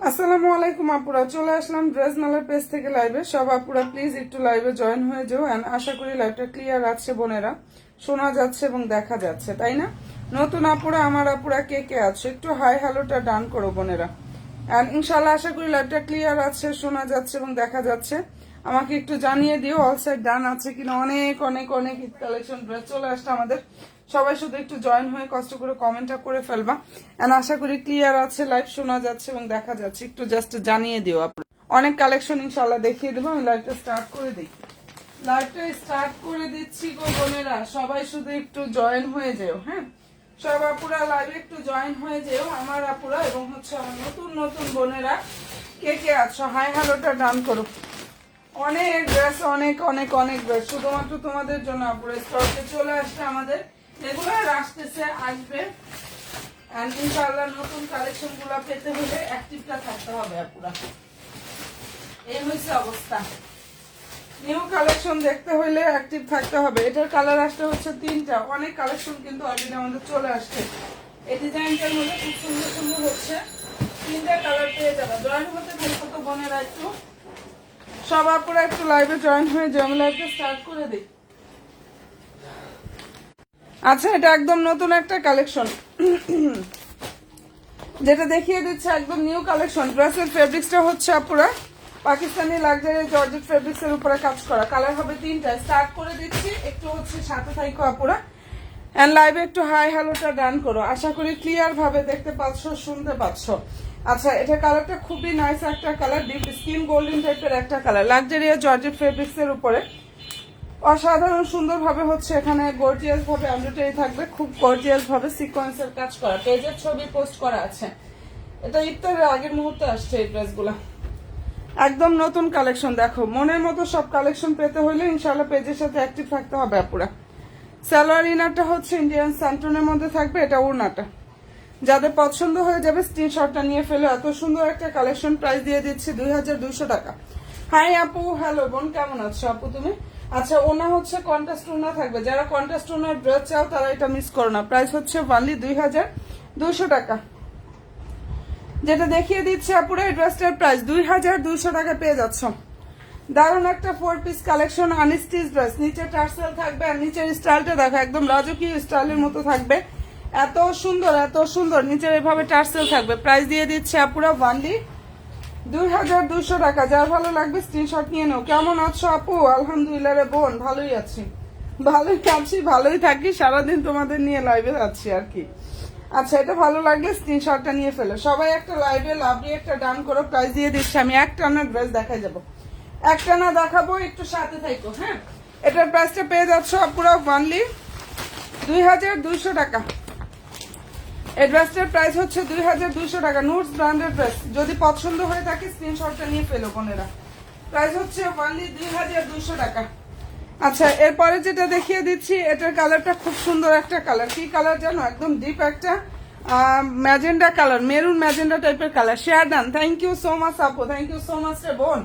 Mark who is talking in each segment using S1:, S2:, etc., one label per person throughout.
S1: আসসালামু আলাইকুম আপুরা, চলে আসলাম ড্রেস মেলার পেজ থেকে লাইভে। সব আপুরা প্লিজ একটু লাইভে জয়েন হয়ে যাও। এন্ড আশা করি লাইভটা ক্লিয়ার আছে, বোনেরা শোনা যাচ্ছে এবং দেখা যাচ্ছে, তাই না? নতুন আপুরা, আমার আপুরা কে কে আছে একটু হাই হ্যালোটা ডান করো বোনেরা। এন্ড ইনশাল্লাহ আশা করি লাইভটা ক্লিয়ার আছে, শোনা যাচ্ছে এবং দেখা যাচ্ছে। আমাকে একটু জানিয়ে দিও অল সাইড ডান আছে কিনা। অনেক অনেক অনেক ঈদ কালেকশন ড্রেস চলে আসছে আমাদের। সবাই শুধু একটু জয়েন হয়ে কষ্ট করে কমেন্টটা করে ফেলবা। এন্ড আশা করি ক্লিয়ার আছে, লাইভ শোনা যাচ্ছে এবং দেখা যাচ্ছে, একটু জাস্ট জানিয়ে দিও আপনারা। অনেক কালেকশন ইনশাল্লাহ দেখিয়ে দেবো। আমি লাইভটা স্টার্ট করে দিই, লাইভটা স্টার্ট করে দিচ্ছি গো বোনেরা। সবাই শুধু একটু জয়েন হয়ে যেও। হ্যাঁ, সব আপুরা লাইভে একটু জয়েন হয়ে যেও আমার আপুরা, এবং হচ্ছে আমার নতুন নতুন বোনেরা কে কে আছো হাই হ্যালোটা ডান করো। অনেক ড্রেস, অনেক অনেক অনেক ড্রেস শুধুমাত্র তোমাদের জন্য আপুরা স্টকে চলে আসছে আমাদের। রেগুলার আসতেছে, আসবে। ইনশাআল্লাহ নতুন কালেকশন গুলা পেতে হলে অ্যাক্টিভটা থাকতে হবে আপুরা। এই হয়েছে অবস্থা। নিউ কালেকশন দেখতে হইলে অ্যাক্টিভ থাকতে হবে। এটার কালার আসতে হচ্ছে তিনটা। অনেক কালেকশন কিন্তু অলরেডি আমাদের চলে আসছে। এই ডিজাইনটার মধ্যে খুব সুন্দর সুন্দর হচ্ছে তিনটা কালার পেয়ে যাবে। জয়েন হতে থাকতো তো বোনেরা, একটু সব আপুরা একটু লাইভে জয়েন হয়ে যাও। আমি লাইভটা স্টার্ট করে দিই। আচ্ছা, এটা একদম নতুন একটা কালেকশন যেটা দেখিয়ে দিচ্ছে, একদম নিউ কালেকশন। ড্রেসের ফেব্রিক্সটা হচ্ছে আপুরা পাকিস্তানি লাক্সারি জর্জেট ফেব্রিক্স এর উপরে কাজ করা। কালার হবে তিনটা। স্টার্ট করে দিচ্ছি, একটু হচ্ছে সাথে থাইকো আপুরা। এন্ড লাইভে একটু হাই হ্যালোটা ডান করো। আশা করি ক্লিয়ার ভাবে দেখতে পাচ্ছ, শুনতে পাচ্ছ। আচ্ছা, এটা কালারটা খুবই নাইস একটা কালার, ডিপ স্কিন গোল্ডেন টাইপের একটা কালার, লাক্সারিয়া জর্জেট ফেব্রিক্স এর উপরে অসাধারণ সুন্দর ভাবে হচ্ছে এখানে গর্জিয়াস ভাবে এমব্রয়ডারি থাকবে, খুব গর্জিয়াস ভাবে সিকোয়েন্সের কাজ করা। পেজের ছবি পোস্ট করা আছে। এটা ইফতারের আগের মুহূর্তে আসছে এই ড্রেসগুলো। একদম নতুন কালেকশন। দেখো, মনের মতো সব কালেকশন পেতে হলে ইনশাআল্লাহ পেজের সাথে অ্যাক্টিভ থাকতে হবে আপুরা। সালোয়ার ইনারটা হচ্ছে ইন্ডিয়ান স্যান্টনের মধ্যে থাকবে। এটা ওড়নাটা। যাদের পছন্দ হয়ে যাবে স্ক্রিনশটটা নিয়ে ফেলে। এত সুন্দর একটা কালেকশন, প্রাইস দিয়ে দিচ্ছি 2200 টাকা। হাই আপু, হ্যালো বোন, কেমন আছো আপু তুমি? আচ্ছা, ওনা হচ্ছে কন্ট্রাস্ট ওনা থাকবে। যারা কন্ট্রাস্ট ওনার ড্রেস চাও তারা এটা মিস করো না। প্রাইস হচ্ছে অনলি 2200 টাকা। যেটা দেখিয়ে দিচ্ছে আপুরা, এই ড্রেসটার প্রাইস 2200 টাকা পেয়ে যাচ্ছ। দারুণ একটা 4 পিস কালেকশন, আনস্টিচ ড্রেস। নিচে টার্সেল থাকবে আর নিচের স্টাইলটা দেখো, একদম রাজকীয় স্টাইলের মতো থাকবে। এত সুন্দর, এত সুন্দর। নিচের এভাবে টার্সেল থাকবে। প্রাইস দিয়ে দিচ্ছে আপুরা অনলি 2200 টাকা। যার ভালো লাগবে স্ক্রিনশট নিয়ে নাও। কেমন আছো আপু? আলহামদুলিল্লাহ রে বোন, ভালোই আছি, ভালোই আছি, ভালোই থাকি। সারাদিন তোমাদের নিয়ে লাইভে আছি আর কি। আচ্ছা, এটা ভালো লাগলে স্ক্রিনশটটা নিয়ে ফেলো। সবাই একটা লাইভে লাভলি একটা ডান করো। প্রাইস দিয়ে দিচ্ছি। আমি একটা না ড্রেস দেখাই যাবো, একটা না দেখাবো, একটু সাথে থাকো। হ্যাঁ, এটার প্রাইসটা পেয়ে যাচ্ছ পুরো অনলি 2200 টাকা। এই ড্রেসটার প্রাইস হচ্ছে 2200 টাকা। নুটস ব্র্যান্ডের ড্রেস। যদি পছন্দ হয়ে থাকে স্ক্রিনশটটা নিয়ে ফেলো বোনেরা। প্রাইস হচ্ছে অনলি 2200 টাকা। আচ্ছা, এরপরে যেটা দেখিয়ে দিচ্ছি, এটার কালারটা খুব সুন্দর একটা কালার। কি কালার জানো? একদম ডিপ একটা ম্যাজেন্ডা কালার, মেরুন ম্যাজেন্ডা টাইপের colour. Share done. Thank you so much আপু, থ্যাংক ইউ সো মাচ রে বোন,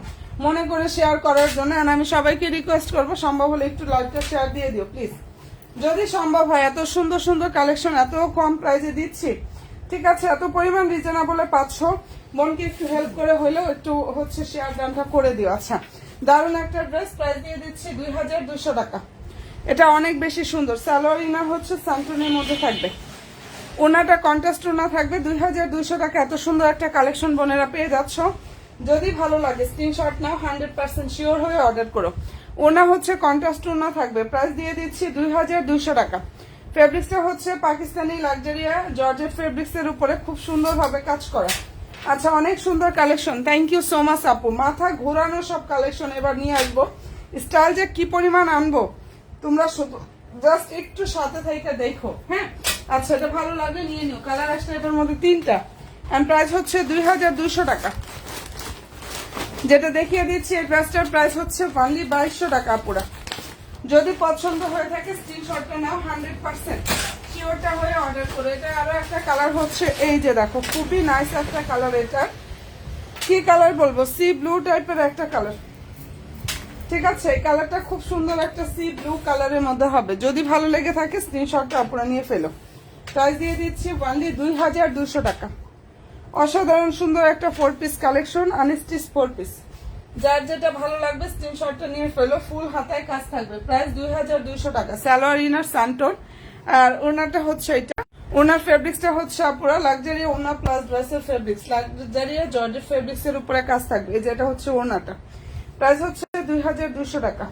S1: মনে করে শেয়ার করার জন্য। আমি সবাইকে রিকোয়েস্ট করবো, সম্ভব হলে একটু লাইভটা শেয়ার দিয়ে দিও প্লিজ, যদি সম্ভব হয়। এত সুন্দর সুন্দর কালেকশন এত কম প্রাইসে দিচ্ছি, ঠিক আছে? এত পরিমাণ রিজনেবলে পাচ্ছ। বোনকে একটু হেল্প করে হলেও একটু হচ্ছে শেয়ার দানটা করে দিও। আচ্ছা, দারুণ একটা ড্রেস। প্রাইস দিয়ে দিচ্ছি 2200 টাকা। এটা অনেক বেশি সুন্দর। সালোয়ার ইনার হচ্ছে স্যান্টনের মধ্যে থাকবে। ওনাটা কন্ট্রাস্ট ওনা থাকবে। 2200 টাকা। এত সুন্দর একটা কালেকশন বোনেরা পেয়ে যাচ্ছ। যদি ভালো লাগে স্ক্রিনশট নাও, 100% শিওর হয়ে অর্ডার করো। ওনা হচ্ছে কন্ট্রাস্ট ওনা থাকবে। প্রাইস দিয়ে দিচ্ছি 2200 টাকা। ফেব্রিক্সটা হচ্ছে পাকিস্তানি লাক্সারিয়া জর্জেট ফেব্রিক্স এর উপরে খুব সুন্দরভাবে কাজ করা। আচ্ছা, অনেক সুন্দর collection. Thank you so much আপু। মাথা ঘোরানো সব কালেকশন এবার নিয়ে আসবো। স্টাইল যে কি পরিমাণ আনবো তোমরা শুধু জাস্ট একটু সাথে থেকে দেখো। হ্যাঁ, আচ্ছা, এটা ভালো লাগবে নিয়ে নিও। কালার আসলে এটার মধ্যে তিনটা। এন্ড প্রাইস হচ্ছে 2200 টাকা। যেটা দেখিয়ে দিচ্ছি, এই ড্রেসটার প্রাইস হচ্ছে অনলি 2200 টাকা পুরা। যদি পছন্দ হয়ে থাকে স্ক্রিনশটটা নাও, 100% শিওরটা হয়ে অর্ডার করো। এটা আরো একটা কালার হচ্ছে, এই যে দেখো, খুবই নাইস একটা কালার। এটা কি কালার বলবো, সি ব্লু টাইপের একটা কালার, ঠিক আছে? এই কালারটা খুব সুন্দর একটা সি ব্লু কালারের মধ্যে হবে। যদি ভালো লেগে থাকে স্ক্রিনশটটা আপনারা নিয়ে ফেলো। প্রাইস দিয়ে দিচ্ছি অনলি 2200 টাকা। অসাধারণ সুন্দর একটা 4 পিস কালেকশন, আনস্টিচ 4 পিস। যার যেটা ভালো লাগবে স্ক্রিনশটটা নিয়ে ফেলো। ফুল হাতায় কাজ থাকবে, প্রাইস 2200 টাকা। সালোয়ার ইনার সানটোন, আর ওনাটা হচ্ছে এটা। ওনার ফেব্রিক্সটা হচ্ছে আপুরা লাক্সারি ওনা প্লাস ড্রেসের ফেব্রিক্স, লাক্সারি জর্জেট ফেব্রিক্স এর উপরে কাজ থাকবে। এই যেটা হচ্ছে ওনাটা, প্রাইস হচ্ছে 2200 টাকা।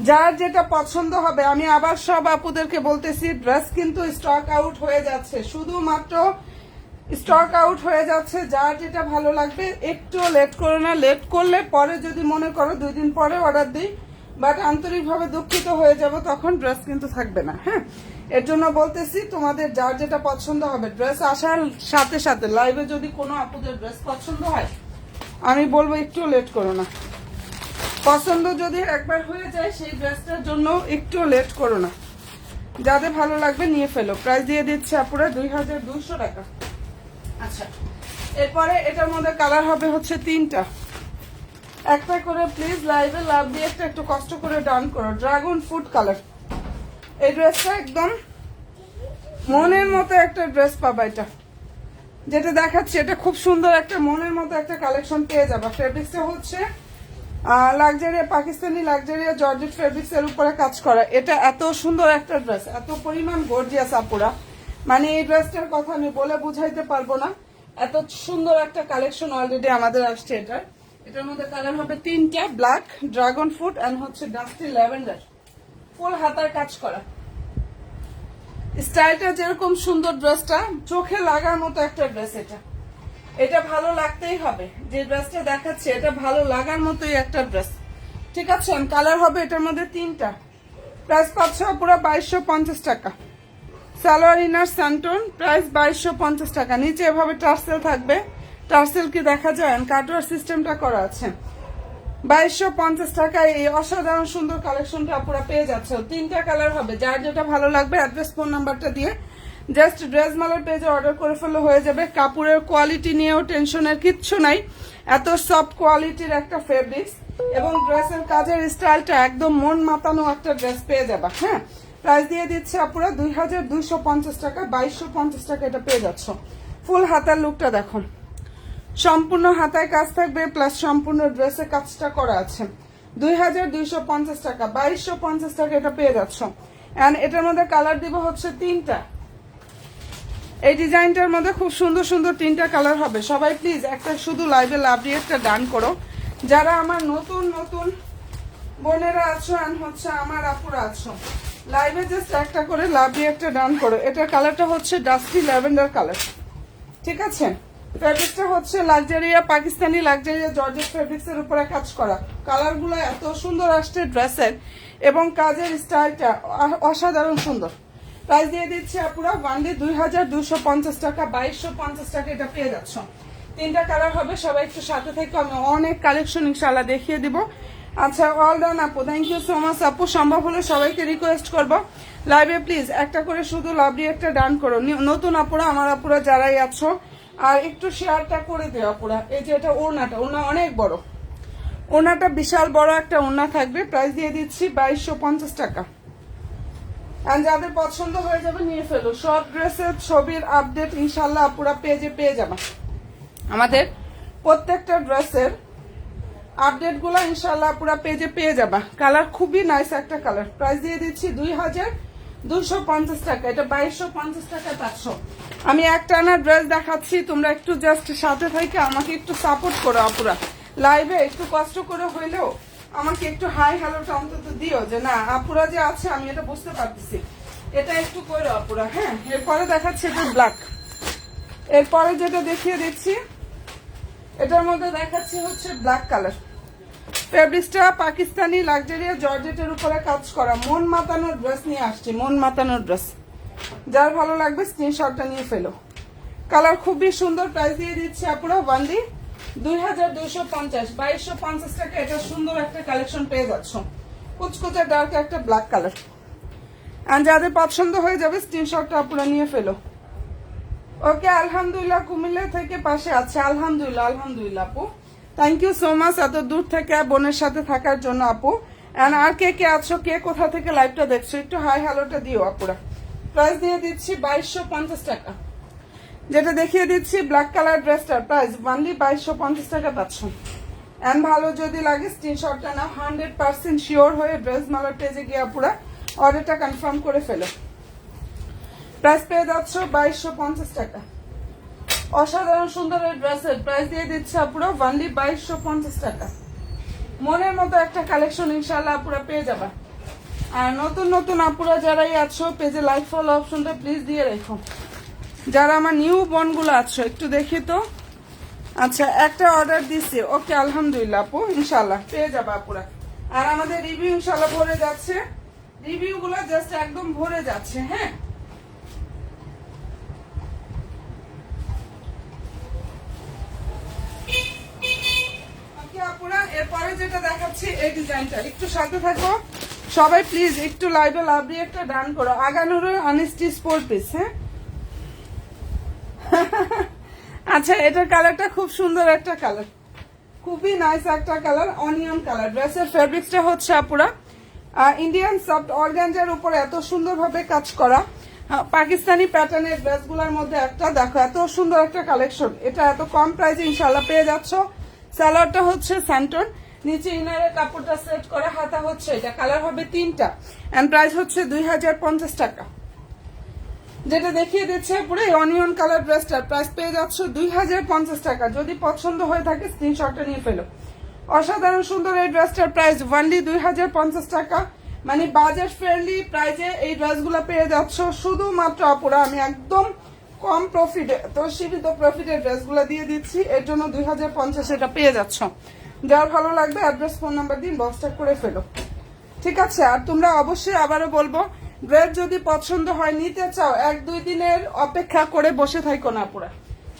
S1: যার যেটা পছন্দ হবে, আমি আবার সব আপুদেরকে বলতেছি, ড্রেস কিন্তু স্টক আউট হয়ে যাচ্ছে, শুধুমাত্র স্টক আউট হয়ে যাচ্ছে। যার যেটা ভালো লাগবে একটু লেট করো না, লেট করলে পরে যদি মনে করো 2 দিন পরে অর্ডার দিই, বাট আন্তরিকভাবে দুঃখিত হয়ে যাব, তখন ড্রেস কিন্তু থাকবে না। হ্যাঁ, এর জন্য বলতেছি তোমাদের যার যেটা পছন্দ হবে, ড্রেস আসার সাথে সাথে লাইভে যদি কোনো আপুদের ড্রেস পছন্দ হয়, আমি বলবো একটু লেট করো না। পছন্দ যদি একবার হয়ে যায়, সেই ড্রেসটার জন্য একটু লেট করো না। যাদের ভালো লাগবে নিয়ে ফেলো। প্রাইস দিয়ে দিচ্ছে আপুরা 2200 টাকা। আচ্ছা, এরপরে এটার মধ্যে কালার হবে হচ্ছে 3টা। একটা করে প্লিজ লাইভে লাভ দিয়ে একটু কষ্ট করে ডান করো। ড্রাগন ফ্রুট কালার, এই ড্রেসটা একদম মনের মতো একটা ড্রেস পাবা। এটা যেটা দেখাচ্ছি, এটা খুব সুন্দর একটা মনের মতো একটা কালেকশন পেয়ে যাবা। ফেব্রিক্সটা হচ্ছে লাক্সারিয়া, পাকিস্তানি লাক্সারিয়া জর্জেট ফেব্রিক্স এর উপরে কাজ করা। এটা এত সুন্দর একটা ড্রেস, এত পরিমাণ গর্জিয়াস আপুরা, মানে এই ড্রেসটার কথা আমি বলে বুঝাইতে পারবো না। এত সুন্দর একটা কালেকশন অলরেডি আমাদের আসছে। এটার মধ্যে কালার হবে 3টা, ব্ল্যাক, ড্রাগন ফ্রুট এন্ড হচ্ছে ডাস্টি ল্যাভেন্ডার। ফুল হাতার কাজ করা, স্টাইলটা যেরকম সুন্দর, ড্রেসটা চোখে লাগার মতো একটা ড্রেস। এটা ভালো লাগতেই হবে, যে ড্রেসটা দেখাচ্ছে এটা ভালো লাগার মতোই একটা ড্রেস। ঠিক আছে, কালার হবে এটার মধ্যে 3টা। প্রাইস পাচ্ছ পুরো 2250 টাকা। সালোয়ার ইনার স্যান্টন, প্রাইস 2250 টাকা। নিচে এভাবে টার্সেল থাকবে, টার্সেল কি দেখা যায়, কাটওয়ার সিস্টেমটা করা আছে। 2250 টাকায় এই অসাধারণ সুন্দর কালেকশনটা পুরো পেয়ে যাচ্ছে। 3টা কালার হবে, যার যেটা ভালো লাগবে অ্যাড্রেস ফোন নাম্বারটা দিয়ে জাস্ট ড্রেস মালার পেজে অর্ডার করে ফেললে হয়ে যাবে। কাপড়ের কোয়ালিটি নিয়েও টেনশনের কিচ্ছু নাই, এত সফট কোয়ালিটির একটা ফেব্রিক্স এবং ড্রেসের কাজের স্টাইলটা একদম মন মাতানো একটা ড্রেস পেয়ে যাবা। হ্যাঁ, প্রাইস দিয়ে দিচ্ছে আপুরা 2250 টাকা। 2250 টাকা এটা পেয়ে যাচ্ছ। ফুল হাতার লুকটা দেখো, সম্পূর্ণ হাতায় কাজ থাকবে, প্লাস সম্পূর্ণ ড্রেসে কাজটা করা আছে। 2250 টাকা, 2250 টাকা এটা পেয়ে যাচ্ছ। এন্ড এটার মধ্যে কালার দিব হচ্ছে 3টা। এই ডিজাইনটার মধ্যে খুব সুন্দর সুন্দর 3টা কালার হবে। সবাই প্লিজ একটা শুধু লাইভে লাভ দিয়ে একটা ডান করো। যারা আমার নতুন নতুন বোনেরা আছো এন্ড হচ্ছে আমার আপুরা আছো, লাইভে জাস্ট একটা করে লাভ দিয়ে একটা ডান করো। এটার কালারটা হচ্ছে ডাস্টি ল্যাভেন্ডার কালার। ঠিক আছে, ফেব্রিক্সটা হচ্ছে লাক্সারিয়া, পাকিস্তানি লাক্সারিয়া জর্জেট ফেব্রিক্স এর উপরে কাজ করা। কালারগুলো এত সুন্দর আসছে ড্রেসের, এবং কাজের স্টাইলটা অসাধারণ সুন্দর। প্রাইস দিয়ে দিচ্ছি আপুরা ওয়ানলি 2250 টাকা। 2250 টাকা এটা পেয়ে যাচ্ছ। 3টা কালার হবে, সবাই একটু সাথে থেকে আমি অনেক কালেকশন ইনশাআল্লাহ দেখিয়ে দিব। আচ্ছা, অল ডান আপু, থ্যাংক ইউ সো মাচ আপু। সম্ভব হলে সবাইকে রিকোয়েস্ট করবো লাইভে প্লিজ একটা করে শুধু লাভলি একটা ডান করো। নতুন আপুরা, আমার আপুরা যারাই আছো, আর একটু শেয়ারটা করে দেও আপুরা। এই যে এটা ওড়নাটা, ওড়না অনেক বড়, ওড়নাটা বিশাল বড় একটা ওড়না থাকবে। প্রাইস দিয়ে দিচ্ছি 2250 টাকা। আর যাদের পছন্দ হয়ে যাবে নিয়ে ফেলো। সব ড্রেসের ছবির আপডেট ইনশাল্লাহ আপুরা পেজে পেয়ে যাবে। আমাদের প্রত্যেকটা ড্রেসের আপডেট গুলো ইনশাল্লাহ পুরা পেজে পেয়ে যাবা। কালার খুবই নাইস একটা কালার। প্রাইস দিয়ে দিচ্ছি 2250 টাকা। এটা 2250 টাকা পাচ্ছ। আমি একটানা ড্রেস দেখাচ্ছি, তোমরা একটু জাস্ট সাথে থেকে আমাকে একটু সাপোর্ট করো আপুরা। লাইভে একটু কষ্ট করে হইলেও আমাকে একটু হাই হ্যালোটা অন্তত দিও, যে না আপুরা যে আছে আমি এটা বুঝতে পারতেছি। এটা একটু করো আপুরা। হ্যাঁ, এরপরে দেখাচ্ছি এটা ব্ল্যাক। এরপরে যেটা দেখিয়ে দিচ্ছি এটার মধ্যে দেখাচ্ছি হচ্ছে ব্ল্যাক কালার। ফেব্রিক্সটা পাকিস্তানি লাক্সারিয়া জর্জেটের উপরে কাজ করা। মন মাতানোর ড্রেস নিয়ে আসছি, মন মাতানোর ড্রেস। যার ভালো লাগবে স্ক্রিনশটটা নিয়ে ফেলো। কালার খুবই সুন্দর। প্রাইস দিয়ে দিচ্ছি আপুরা ওয়ানলি 2250। 2250 টাকা এটা সুন্দর একটা কালেকশন পেয়ে যাচ্ছ। কুচকুচে ডার্ক একটা ব্ল্যাক কালার। আর যাদের পছন্দ হয়ে যাবে স্ক্রিনশটটা আপুরা নিয়ে ফেলো। ওকে, আলহামদুলিল্লাহ কুমিল্লা থেকে পাশে আছে। আলহামদুলিল্লাহ, আলহামদুলিল্লাহ আপু, থ্যাংক ইউ সো মাচ এত দূর থেকে বোনের সাথে থাকার জন্য আপু। এন্ড আর কে কে আছো, কে কোথা থেকে লাইভটা দেখছো, একটু হাই হ্যালোটা দিও আপুরা। প্রাইস দিয়ে দিচ্ছি 2250 টাকা। যেটা দেখিয়ে দিচ্ছি ব্ল্যাক কালার ড্রেসটার প্রাইস অনলি 2250 টাকা পাচ্ছ। এন্ড ভালো যদি লাগে স্ক্রিনশটটা নাও, 100% শিওর হয়ে ড্রেস মালার পেজে গিয়ে পুরো অর্ডারটা কনফার্ম করে ফেলো। প্রাইস পেয়ে যাচ্ছ 2250 টাকা। অসাধারণ সুন্দর এই ড্রেসের প্রাইস দিয়ে দিচ্ছে আপুরা অনলি 2250 টাকা। মনের মতো একটা কালেকশন ইনশাআল্লাহ আপুরা পেয়ে যাবা। আর নতুন নতুন আপুরা যারাই আছো পেজে লাইক ফলো অপশনটা প্লিজ দিয়ে রেখো। যারা আমার নিউ বনগুলো আছো একটু দেখি তো। আচ্ছা একটা অর্ডার দিছি, ওকে আলহামদুলিল্লাহ আপু, ইনশাআল্লাহ পেয়ে যাবা আপুরা। আর আমাদের রিভিউ ইনশাআল্লাহ ভরে যাচ্ছে, রিভিউগুলো জাস্ট একদম ভরে যাচ্ছে। হ্যাঁ আপুরা, এরপরে যেটা দেখাচ্ছি এই ডিজাইনটা, একটু সাথে থাকো সবাই প্লিজ, একটু লাইভে লাভ দিয়ে একটা ডান করো। আগানুরো আনস্টি স্পোর্ট পিস। হ্যাঁ আচ্ছা এটার কালারটা খুব সুন্দর একটা কালার, খুবই নাইস একটা কালার, অনিয়ন কালার। ড্রেসের ফেব্রিক্সটা হচ্ছে আপুরা ইন্ডিয়ান সফট অর্গানজার উপরে এত সুন্দরভাবে কাজ করা পাকিস্তানি প্যাটার্নের ড্রেসগুলোর মধ্যে একটা দেখো এত সুন্দর একটা কালেকশন। এটা এত কম প্রাইসে ইনশাআল্লাহ পেয়ে যাচ্ছ। সালোয়ারটা হচ্ছে স্যান্টন, নিচে ইনারের কাপড়টা সেট করে, হাতা হচ্ছে এটা, কালার হবে 3টা এন্ড প্রাইস হচ্ছে 2050 টাকা। যেটা দেখিয়ে দিচ্ছে পুরো অনিয়ন কালার ড্রেসটার প্রাইস পেয়ে যাচ্ছ 2050 টাকা। যদি পছন্দ হয়ে থাকে স্ক্রিনশটটা নিয়ে ফেলো। অসাধারণ সুন্দর এই ড্রেসটার প্রাইস অনলি 2050 টাকা, মানে বাজেট ফ্রেন্ডলি প্রাইসে এই ড্রেসগুলো পেয়ে যাচ্ছ শুধুমাত্র আপুরা। আমি একদম কম প্রফিটে তো সীমিত প্রফিটের ড্রেসগুলো দিয়ে দিচ্ছি, এর জন্য 2050 এটা পেয়ে যাচ্ছ। যার ভালো লাগবে অ্যাড্রেস ফোন নাম্বার দিন বক্সটা করে ফেলো, ঠিক আছে। আর তোমরা অবশ্যই আবারও বলবো ড্রেস যদি পছন্দ হয় নিতে চাও 1-2 দিনের অপেক্ষা করে বসে থাকো না পুরা,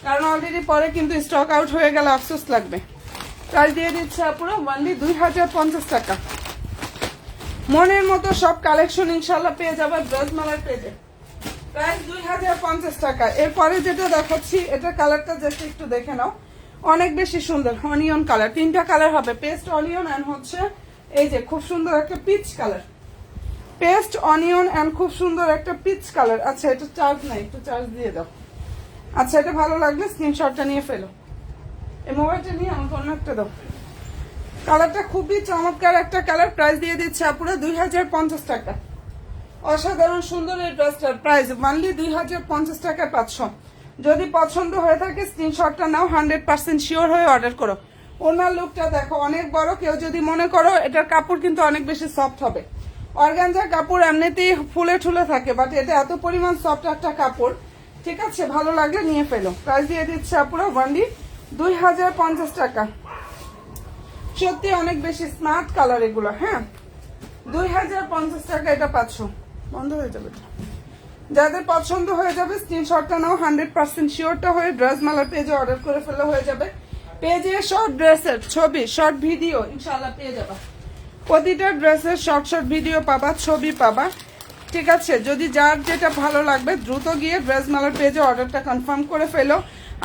S1: কারণ অলরেডি পরে কিন্তু স্টক আউট হয়ে গেলে আফসোস লাগবে। প্রাইস দিয়ে দিচ্ছে আপুরা অনলি 2050 টাকা। মনের মতো সব কালেকশন ইনশাল্লাহ পেয়ে যাবে ড্রেস মালার পেজে, প্রাইস 2050 টাকা। এরপরে যেটা দেখাচ্ছি এটা কালারটা জাস্ট একটু দেখে নাও, অনেক বেশি সুন্দর অনিয়ন কালার। 3টা কালার হবে, পেস্ট অনিয়ন এন্ড হচ্ছে এই যে খুব সুন্দর একটা peach colour, paste onion and খুব সুন্দর একটা পিচ কালার। আচ্ছা এটা চার্জ নাই, একটু চার্জ দিয়ে দাও। আচ্ছা এটা ভালো লাগলে স্ক্রিনশটটা নিয়ে ফেলো, এই মোবাইলটা নিয়ে আমাকে অন্য একটা দাও। কালারটা খুবই চমৎকার একটা কালার, প্রাইস দিয়ে দিচ্ছে আপুরা 2050 টাকা। অসাধারণ সুন্দর এই ড্রেসটার প্রাইস অনলি 2050 টাকায় পাচ্ছ। যদি পছন্দ হয়ে থাকে স্ক্রিনশটটা নাও, 100% শিওর হয়ে অর্ডার করো। ওনার লুকটা দেখো অনেক বড়, কেউ যদি মনে করো এটার কাপড় কিন্তু অনেক বেশি সফট হবে। অর্গানজা কাপড় এমনিতেই ফুলে ঠুলে থাকে, বাট এটা এত পরিমাণ সফট একটা কাপড়, ঠিক আছে। ভালো লাগলে নিয়ে ফেলো। প্রাইস দিয়ে দিচ্ছে আপুরা অনলি 2050 টাকা। সত্যি অনেক বেশি স্মার্ট কালার এগুলো। হ্যাঁ 2050 টাকা এটা পাচ্ছ। বন্ধ হয়ে যাবে, যাদের পছন্দ হয়ে যাবে স্ক্রিনশটটা নাও, 100% শিওরটা হয়ে ড্রেস মালার পেজে অর্ডার করে ফেলে হয়ে যাবে। পেজে শর্ট ড্রেসের ছবি শর্ট ভিডিও ইনশাআল্লাহ পেয়ে যাবা, প্রতিটা ড্রেসের শর্ট ভিডিও পাবা, ছবি পাবা, ঠিক আছে। যদি যার যেটা ভালো লাগবে দ্রুত গিয়ে ড্রেস মালার পেজে অর্ডারটা কনফার্ম করে ফেলো।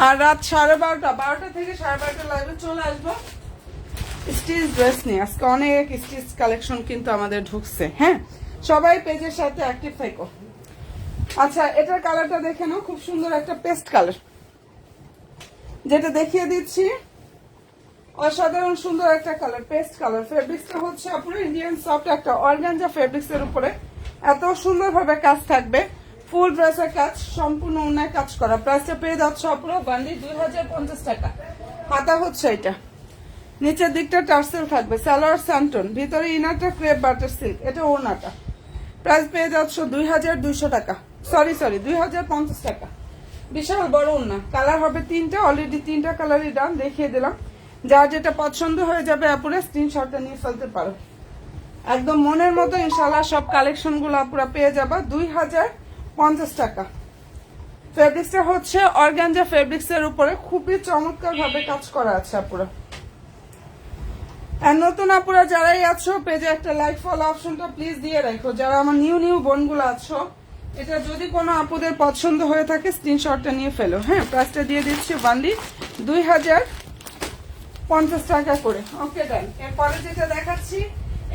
S1: আর রাত 12:30 থেকে 12:30 লাইভে চলে আসবো স্টিচ ড্রেস নিয়ে। আজকে অনেক স্টিচ কালেকশন কিন্তু আমাদের ঢুকছে। হ্যাঁ সবাই পেজের সাথে অ্যাক্টিভ থাকো। আচ্ছা এটার কালারটা দেখে নাও, খুব সুন্দর একটা পেস্ট কালার, যেটা দেখিয়ে দিচ্ছি অসাধারণ সুন্দর একটা কালার, পেস্ট কালার। ফেব্রিক্সটা হচ্ছে আপুরা ইন্ডিয়ান সফট একটা অর্গানজা ফেব্রিক্সের উপরে এত সুন্দরভাবে কাজ থাকবে, ফুল ড্রেসের কাজ, সম্পূর্ণ অন্যায় কাজ করা। প্রাইসটা পেয়ে যাচ্ছে আপুরা অনলি 2050 টাকা। হাতা হচ্ছে এটা, নিচের দিকটা টার্সেল থাকবে, সালোয়ার স্যান্টন, ভিতরে ইনারটা ক্রেপ বাটার সিল্ক, এটা ওনাটা। প্রাইস পেয়ে যাচ্ছ 2200 টাকা, সরি 2050 টাকা। বিশাল বড় ওনা, কালার হবে 3টা, অলরেডি 3টা কালারই ডান, দেখিয়ে দিলাম। যার যেটা পছন্দ হয়ে যাবে আপুরা স্ক্রিনশটটা নিয়ে ফেলতে পারো। একদম মনের মতো ইনশাআল্লাহ সব কালেকশন গুলো আপুরা পেয়ে যাবা 2050 টাকা। ফেব্রিক্সটা হচ্ছে অর্গানজা ফেব্রিক্স এর উপরে খুবই চমৎকার ভাবে কাজ করা আছে আপুরা। আর নতুন আপুরা যারাই আছো পেজে একটা লাইক ফলো অপশনটা প্লিজ দিয়ে রাখো। যারা আমার নিউ বোনগুলো আছো, এটা যদি কোনো আপুদের পছন্দ হয়ে থাকে স্ক্রিনশটটা নিয়ে ফেলো। হ্যাঁ প্রাইসটা দিয়ে দিচ্ছি অনলি 2050 টাকা করে। ওকে ডান। এরপরে যেটা দেখাচ্ছি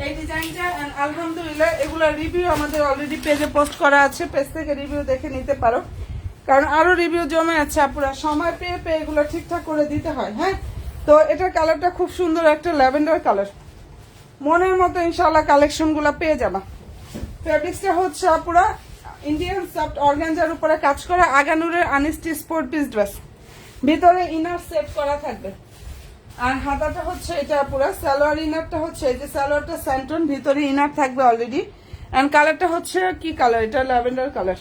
S1: এই ডিজাইনটা, আলহামদুলিল্লাহ এগুলোর রিভিউ আমাদের অলরেডি পেজে পোস্ট করা আছে, পেজ থেকে রিভিউ দেখে নিতে পারো। কারণ আরো রিভিউ জমে আছে আপুরা, সময় পেয়ে পেয়ে এগুলো ঠিকঠাক করে দিতে হয়। হ্যাঁ, তো এটার কালারটা খুব সুন্দর একটা ল্যাভেন্ডার কালার, মনের মতো ইনশাআল্লাহ কালেকশন গুলা পেয়ে যাবা। ফেব্রিক্সটা হচ্ছে আপুরা ইন্ডিয়ান সফট অর্গানজার উপরে কাজ করা আগানুরের আনিস্টি স্পোর্ট পিস ড্রেস, ভিতরে ইনার সেট করা থাকবে। আর হাতাটা হচ্ছে এটা পুরো সালোয়ার, ইনারটা হচ্ছে এই যে সালোয়ারটা স্যান্টন, ভিতরে ইনার থাকবে অলরেডি। এন্ড কালারটা হচ্ছে কি কালার, এটা ল্যাভেন্ডার কালার।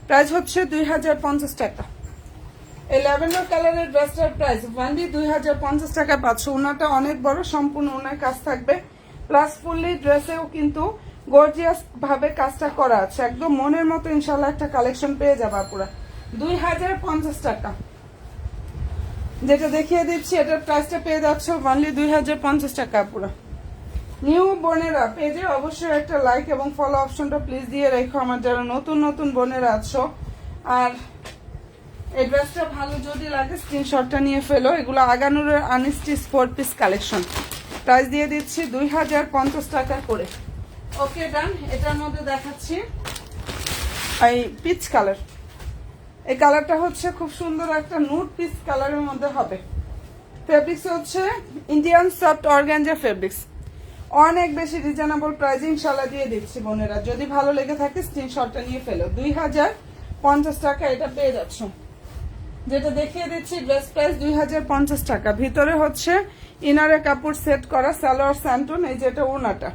S1: প্রাইস হচ্ছে 2050 টাকা। এই ল্যাভেন্ডার কালারের ড্রেসটার প্রাইস ওনলি 2050 টাকা পাচ্ছ। ওনাটা অনেক বড়, সম্পূর্ণ ওনার কাজ থাকবে, প্লাস ফুললি ড্রেসেও কিন্তু গর্জিয়াস ভাবে কাজটা করা আছে, একদম মনের মতো ইনশাল্লাহ একটা কালেকশন পেয়ে যাবা পুরা 2050 টাকা। যেটা দেখিয়ে দিচ্ছি এটার প্রাইসটা পেয়ে যাচ্ছে অনলি 2050 টাকা পুরো। নিউ বোনেরা পেজে অবশ্যই একটা লাইক এবং ফলো অপশনটা প্লিজ দিয়ে রেখো, আমার যারা নতুন নতুন বোনেরা আছো। আর এই ড্রেসটা ভালো যদি লাগে স্ক্রিনশটটা নিয়ে ফেলো। এগুলো আগানুরের আনিস্টি স্পোর্ট পিস কালেকশন, প্রাইস দিয়ে দিচ্ছি 2050 টাকা করে। ওকে ডান। এটার মধ্যে দেখাচ্ছি এই পিচ কালার, এই কালারটা হচ্ছে খুব সুন্দর একটা নুড পিচ কালারের মধ্যে হবে। ফেব্রিক্স হচ্ছে ইন্ডিয়ান সফট অর্গানজা ফেব্রিক্স, অনেক বেশি রিজনেবল প্রাইসে ইনশাল্লাহ দিয়ে দিচ্ছি বোনেরা। যদি ভালো লেগে থাকে স্ক্রিনশটটা নিয়ে ফেলো, 2050 টাকা এটা পেয়ে যাচ্ছ। যেটা দেখিয়ে দিচ্ছি ড্রেস প্রাইস 2050 টাকা। ভিতরে হচ্ছে ইনারে কাপড় সেট করা সালোয়ার স্যান্টন, এই যেটা ওনাটা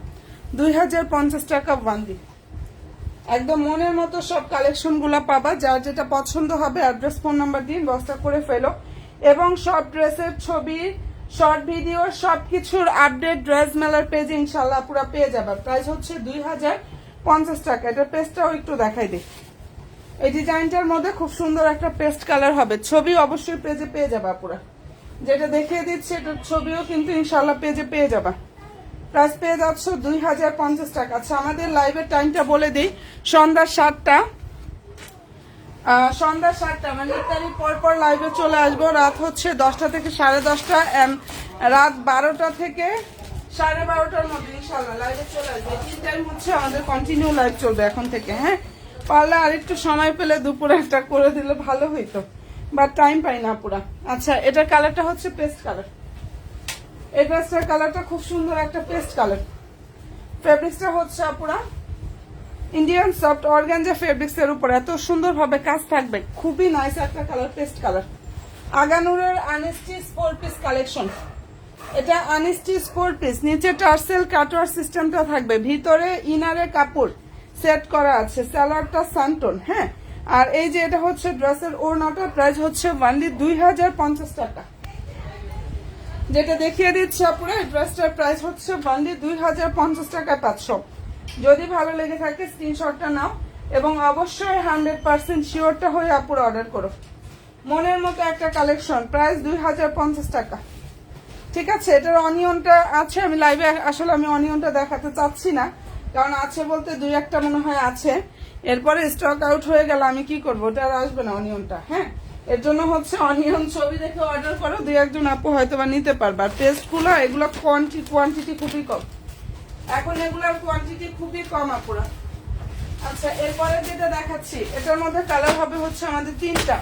S1: 2050 টাকা ওয়ানলি। একদম মনের মতো সব কালেকশন গুলা পাবা, যার যেটা পছন্দ হবে অ্যাড্রেস ফোন নাম্বার দিন বস্তা করে ফেলো। এবং সব ড্রেসের ছবি, শর্ট ভিডিও, সবকিছুর আপডেট ড্রেস মেলার পেজে ইনশাল্লাহ পুরো পেয়ে যাবে। প্রাইস হচ্ছে 2050 টাকা। এটা পেস্টটাও একটু দেখাই দিই, এই ডিজাইনটার মধ্যে খুব সুন্দর একটা পেস্ট কালার হবে, ছবি অবশ্যই পেজে পেয়ে যাবা পুরো। যেটা দেখিয়ে দিচ্ছি এটার ছবিও কিন্তু ইনশাল্লাহ পেজে পেয়ে যাবা। প্রাইস পেয়ে যাচ্ছ 2050 টাকা। আচ্ছা, আমাদের লাইভের টাইমটা বলে দিই, সন্ধ্যা 7টা মানে ইত্যাদি পর লাইভে চলে আসবো। রাত হচ্ছে 10টা থেকে 10:30, রাত 12টা থেকে 12:30টার মধ্যে ইনশাল্লাহ লাইভে চলে আসবে। 3 টাইম হচ্ছে আমাদের কন্টিনিউ লাইভ চলবে এখন থেকে। হ্যাঁ, পারলে আর একটু সময় পেলে দুপুরে একটা করে দিলে ভালো হইতো, বাট টাইম পাই না পুরা। আচ্ছা, এটার কালারটা হচ্ছে পেস্ট কালার, এই ড্রেসটার কালারটা খুব সুন্দর একটা পেস্ট কালার। ফেব্রিক্সটা হচ্ছে পুরা ইন্ডিয়ান সফট অর্গানজা ফেব্রিক্স এর উপর এত সুন্দর ভাবে কাজ থাকবে, খুবই নাইস একটা কালার, পেস্ট কালার। আগানুরের আনিস্টি স্পোর্ট পিস কালেকশন, এটা আনিস্টি স্পোর্ট পিস, নিচে টার্সেল কাটওয়ার সিস্টেমটা থাকবে, ভিতরে ইনারে কাপড় সেট করা আছে, সালোয়ারটা সান্টন। হ্যাঁ, আর এই যে এটা হচ্ছে ড্রেসের ওড়নাটা, প্রাইস হচ্ছে ওনলি 2050 টাকা। যেটা দেখিয়ে দিচ্ছি আপুরা, ড্রেসটার প্রাইস হচ্ছে ওনলি 2050 টাকায় পাচ্ছ। যদি ভালো লেগে থাকে স্ক্রিনশটটা নাও এবং অবশ্যই 100% শিওরটা হয়ে আপুরা অর্ডার করো। মনের মতো একটা কালেকশন, প্রাইস 2050 টাকা। ঠিক আছে, এটার অনিয়নটা আছে, আমি লাইভে আসলে আমি অনিয়নটা দেখাতে চাচ্ছি না, কারণ আছে বলতে 2-1টা মনে হয় আছে, এরপরে স্টক আউট হয়ে গেল আমি কি করবো, ওটা আর আসবে না অনিয়নটা। হ্যাঁ, এর জন্য হচ্ছে অনিয়ন ছবি দেখে অর্ডার করো, 2-1জন আপু হয়তো বা নিতে পারবে। আর পেস্টগুলো এগুলো কোয়ান্টিটি খুবই কম, এখন এগুলোর কোয়ান্টিটি খুবই কম আপুরা। আচ্ছা, এরপরে যেটা দেখাচ্ছি এটার মধ্যে কালার হবে হচ্ছে আমাদের 3টা।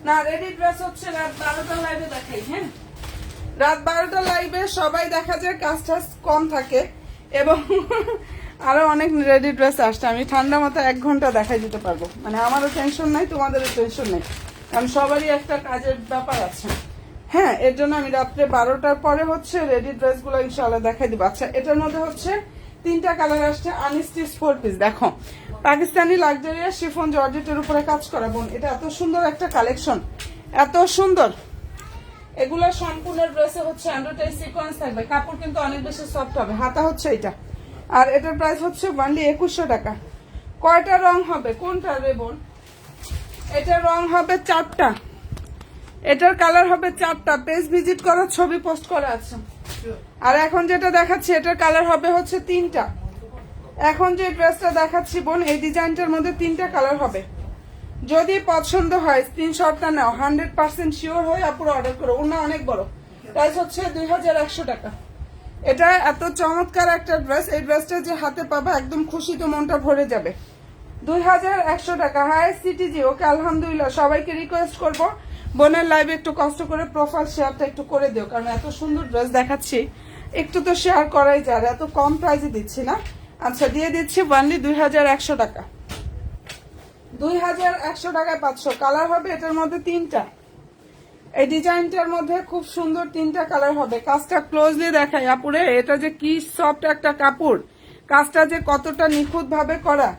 S1: না, রেডি ড্রেস হচ্ছে রাত 12টার লাইভে দেখাই। হ্যাঁ, রাত 12টার লাইভে সবাই দেখা যায় কাজ টাজ কম থাকে এবং আরো অনেক রেডি ড্রেস আসছে, আমি ঠান্ডা মাথায় 1 ঘন্টা দেখাই দিতে পারবো, মানে আমারও টেনশন নাই তোমাদেরও টেনশন নেই, কারণ সবারই একটা কাজের ব্যাপার আছে। হ্যাঁ, এর জন্য আমি রাত্রে 12টার পরে হচ্ছে রেডি ড্রেস গুলো ইনশাল্লাহ দেখাই দিব। আচ্ছা, এটার মধ্যে হচ্ছে 3টা কালার আসছে, আনিস্টি স্পোর্ট পিস। দেখো, পাকিস্তানি লাক্সারিয়াস শিফন জর্জেটের উপরে কাজ করা বোন, এটা এত সুন্দর একটা কালেকশন, এত সুন্দর। এগুলো সম্পূর্ণ ড্রেসে হচ্ছে এমব্রয়ডারি সিকোয়েন্স থাকবে, কাপড় কিন্তু অনেক বেশি সফট হবে। হাতা হচ্ছে এটা, আর এটার প্রাইস হচ্ছে ওনলি 2100 টাকা। কয়টা রং হবে, কোনটা রে বোন? এটার রং হবে 4টা, এটার কালার হবে 4টা। পেজ ভিজিট করো, ছবি পোস্ট করা আছে। আর এখন যেটা দেখাচ্ছি এটার কালার হবে হচ্ছে 3টা। এখন যে ড্রেসটা দেখাচ্ছি বোন, এই ডিজাইনটার মধ্যে 3টা কালার হবে। যদি পছন্দ হয় স্ক্রিনশটটা নাও, 100% শিওর হয়ে আপুরো অর্ডার করো। ওনা অনেক বড়, প্রাইস হচ্ছে 2100 টাকা। এটা এত চমৎকার একটা ড্রেস, এই ড্রেসটা যে হাতে পাবা একদম খুশিতে মনটা ভরে যাবে। 2100 টাকা। হাই সিটিজি, ওকে আলহামদুলিল্লাহ। সবাইকে রিকোয়েস্ট করব বোনের লাইভে একটু কষ্ট করে প্রোফাইল শেয়ারটা একটু করে দিও, কারণ এত সুন্দর ড্রেস দেখাচ্ছি, একটু তো শেয়ার করাই যায়, এত কম প্রাইসে দিচ্ছি না। আচ্ছা, দিয়ে দিচ্ছি অনলি 2100 টাকা। 2100 টাকায় 500 কালার হবে, এটার মধ্যে 3টা। এই ডিজাইনটার মধ্যে খুব সুন্দর 3টা কালার হবে। কাজটা ক্লোজলি দেখাই আপুরে, এটা যে কি সফট একটা কাপড়, কাজটা যে কতটা নিখুঁত ভাবে করা।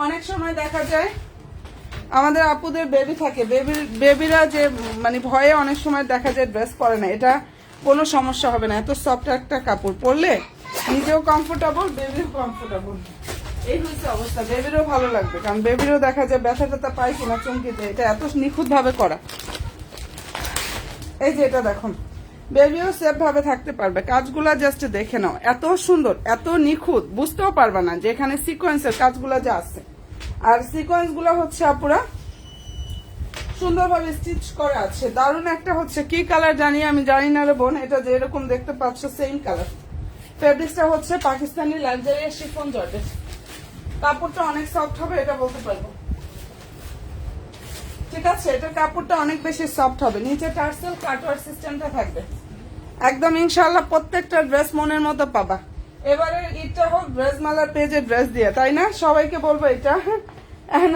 S1: অনেক সময় দেখা যায় আমাদের আপুদের বেবি থাকে, বেবিরা যে মানে ভয়ে অনেক সময় দেখা যায় ড্রেস পরে না, এটা কোনো সমস্যা হবে না। এত সফট একটা কাপড় পরলে নিজেও কমফোর্টেবল, বেবিও কমফোর্টেবল। এই হচ্ছে অবস্থা, বেবিরও ভালো লাগবে, কারণ বেবিরও দেখা যায় ব্যথা ট্যাথা পায় কিনা চমকিতে, এটা এত নিখুঁত ভাবে করা। এই যে এটা দেখুন, বেবিও সেফ ভাবে থাকতে পারবে। কাজগুলা জাস্ট দেখে নাও, এত সুন্দর, এত নিখুঁত, বুঝতেও পারবে না যে এখানে সিকোয়েন্সের কাজগুলা যা আছে। আর সিকোয়েন্স গুলো হচ্ছে আপুরা সুন্দরভাবে স্টিচ করা আছে। দারুণ একটা হচ্ছে কি কালার জানি, আমি জানি না রে বোন, এটা যেরকম দেখতে পাচ্ছ সেম কালার। ফেব্রিক্সটা হচ্ছে পাকিস্তানি লাক্সারি শিফন জর্জেট। কাপড়টা অনেক সফট হবে, এটা বলতে পারবো। ঠিক আছে, এটার কাপড়টা অনেক বেশি সফট হবে। নিচে টার্সেল কাটওয়ার সিস্টেমটা থাকবে একদম। ইনশাআল্লাহ প্রত্যেকটা ড্রেস মনের মতো পাবা। এবারে ঈদটা হোক ড্রেস মালার পেজে ড্রেস দিয়ে, তাই না? সবাইকে বলবো এটা